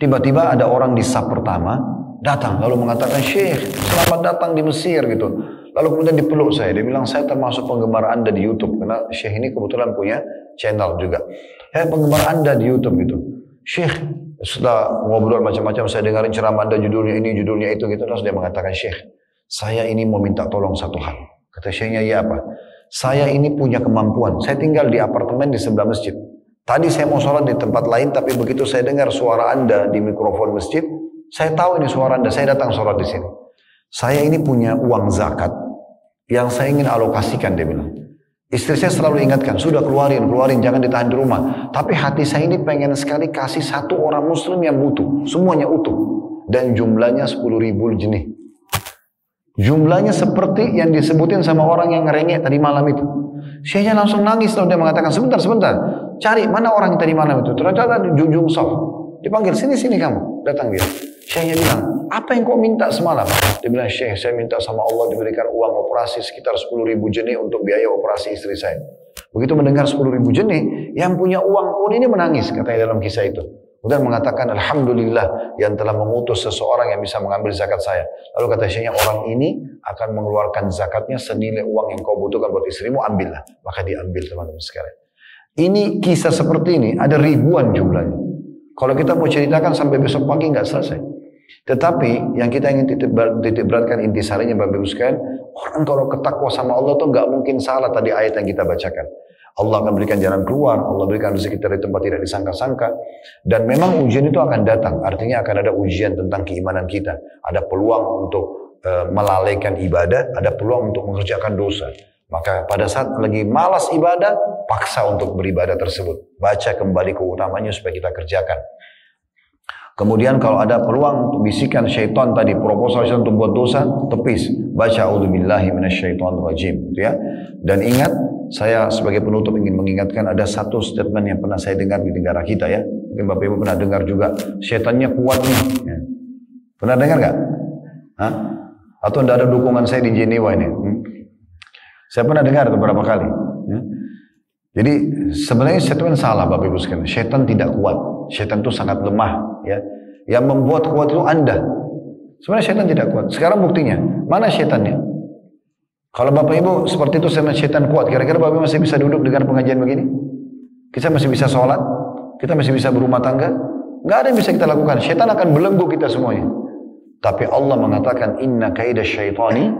tiba-tiba ada orang di saf pertama datang lalu mengatakan, Syekh, selamat datang di Mesir gitu. Lalu kemudian dipeluk saya. Dia bilang, saya termasuk penggemar Anda di YouTube. Karena Syekh ini kebetulan punya channel juga. Penggemar Anda di YouTube gitu. Syekh, setelah ngobrol macam-macam, saya dengarin ceramah Anda, judulnya ini, judulnya itu gitu. Terus dia mengatakan, Syekh, saya ini mau minta tolong satu hal. Kata Syekhnya, ya apa? Saya ini punya kemampuan. Saya tinggal di apartemen di sebelah masjid. Tadi saya mau sholat di tempat lain, tapi begitu saya dengar suara Anda di mikrofon masjid, saya tahu ini suara Anda, saya datang sholat di sini. Saya ini punya uang zakat yang saya ingin alokasikan, dia bilang. Istri saya selalu ingatkan, sudah keluarin, jangan ditahan di rumah. Tapi hati saya ini pengen sekali kasih satu orang muslim yang butuh, semuanya utuh. Dan jumlahnya 10.000 jenih. Jumlahnya seperti yang disebutin sama orang yang ngerengek tadi malam itu. Syekhnya langsung nangis, lalu dia mengatakan, sebentar, cari mana orang yang tadi malam itu. Ternyata di ujung saf. Dipanggil, sini kamu, datang dia. Syekhnya bilang, apa yang kau minta semalam? Dia bilang, Syekh, saya minta sama Allah diberikan uang operasi sekitar 10.000 jenih untuk biaya operasi istri saya. Begitu mendengar 10.000 jenih, yang punya uang pun ini menangis, katanya dalam kisah itu. Kemudian mengatakan, Alhamdulillah yang telah mengutus seseorang yang bisa mengambil zakat saya. Lalu kata Syekhnya, orang ini akan mengeluarkan zakatnya senilai uang yang kau butuhkan buat istrimu, ambillah. Maka diambil, teman-teman sekalian. Ini kisah seperti ini, ada ribuan jumlahnya. Kalau kita mau ceritakan sampai besok pagi nggak selesai. Tetapi yang kita ingin titik beratkan intisarinya Bapak Ibu sekalian, orang kalau ketakwa sama Allah tuh nggak mungkin salah tadi ayat yang kita bacakan. Allah akan berikan jalan keluar, Allah berikan rezeki dari tempat tidak disangka-sangka. Dan memang ujian itu akan datang, artinya akan ada ujian tentang keimanan kita. Ada peluang untuk melalaikan ibadah, ada peluang untuk mengerjakan dosa. Maka pada saat lagi malas ibadah, paksa untuk beribadah tersebut. Baca kembali keutamanya supaya kita kerjakan. Kemudian kalau ada peluang untuk bisikan syaitan tadi, proposal syaitan untuk buat dosa, tepis. Baca a'udzubillahi minasyaitonirrajim, gitu ya. Dan ingat, saya sebagai penutup ingin mengingatkan ada satu statement yang pernah saya dengar di negara kita ya. Mungkin Bapak Ibu pernah dengar juga, syaitannya kuat nih. Ya. Pernah dengar nggak? Hah? Atau tidak ada dukungan saya di Jenewa ini? Saya pernah dengar beberapa kali. Ya. Jadi sebenarnya statement salah Bapak Ibu sekalian. Syaitan tidak kuat. Syaitan itu sangat lemah. Ya. Yang membuat kuat itu Anda. Sebenarnya syaitan tidak kuat. Sekarang buktinya, mana syaitannya? Kalau Bapak Ibu seperti itu sama syaitan kuat, kira-kira Bapak Ibu masih bisa duduk dengan pengajian begini? Kita masih bisa sholat? Kita masih bisa berumah tangga? Nggak ada yang bisa kita lakukan. Syaitan akan belenggu kita semuanya. Tapi Allah mengatakan, Inna kaida syaitani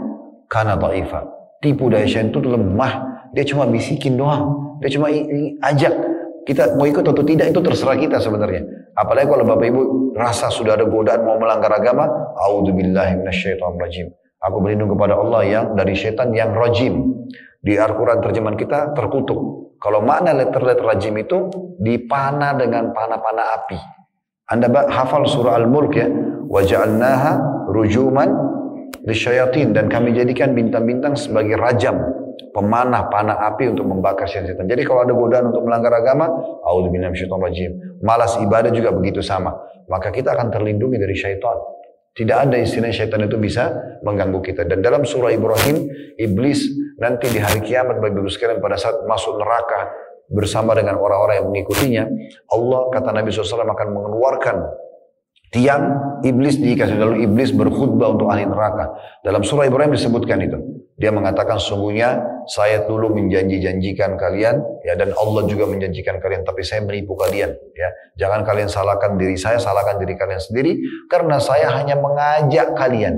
kana dha'ifa. Tipu daya syaitan itu lemah. Dia cuma bisikin doang. Dia cuma ajak. Kita mau ikut atau tidak itu terserah kita sebenarnya. Apalagi kalau Bapak Ibu rasa sudah ada godaan mau melanggar agama, a'udzubillahi minasyaitonirrajim. Aku berlindung kepada Allah yang dari syaitan yang rajim. Di Al-Quran terjemahan kita terkutuk. Kalau makna letter rajim itu dipanah dengan panah-panah api. Anda hafal surah Al-Mulk ya. Waja'alnaha rujuman lisyayatin. Dan kami jadikan bintang-bintang sebagai rajam. Pemanah, panah api untuk membakar syaitan. Jadi kalau ada godaan untuk melanggar agama, a'udzubillahi minasyaitonirrajim. Malas ibadah juga begitu sama. Maka kita akan terlindungi dari syaitan. Tidak ada istilah syaitan itu bisa mengganggu kita. Dan dalam surah Ibrahim, iblis nanti di hari kiamat bagi ibu sekalian pada saat masuk neraka bersama dengan orang-orang yang mengikutinya, Allah kata Nabi SAW akan mengeluarkan tiang iblis dikasih, lalu iblis berkhutbah untuk ahli neraka. Dalam surah Ibrahim disebutkan itu. Dia mengatakan sungguhnya saya dulu menjanjikan kalian ya, dan Allah juga menjanjikan kalian, tapi saya menipu kalian ya. Jangan kalian salahkan diri saya, salahkan diri kalian sendiri, karena saya hanya mengajak kalian,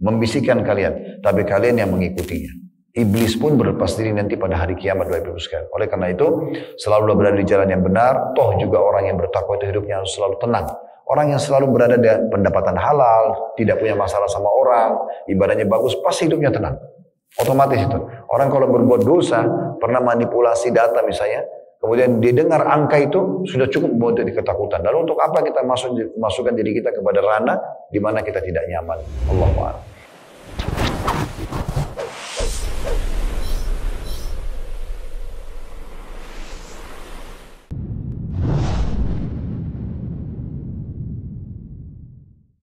membisikkan kalian, tapi kalian yang mengikutinya. Iblis pun berlepas diri nanti pada hari kiamat Bapak Ibu sekalian. Oleh karena itu selalu berada di jalan yang benar. Toh juga orang yang bertakwa itu hidupnya harus selalu tenang. Orang yang selalu berada di pendapatan halal, tidak punya masalah sama orang, ibadahnya bagus, pasti hidupnya tenang. Otomatis itu. Orang kalau berbuat dosa, pernah manipulasi data misalnya, kemudian didengar angka itu, sudah cukup buat jadi ketakutan. Lalu untuk apa kita masukkan diri kita kepada ranah di mana kita tidak nyaman? Allahu a'lam.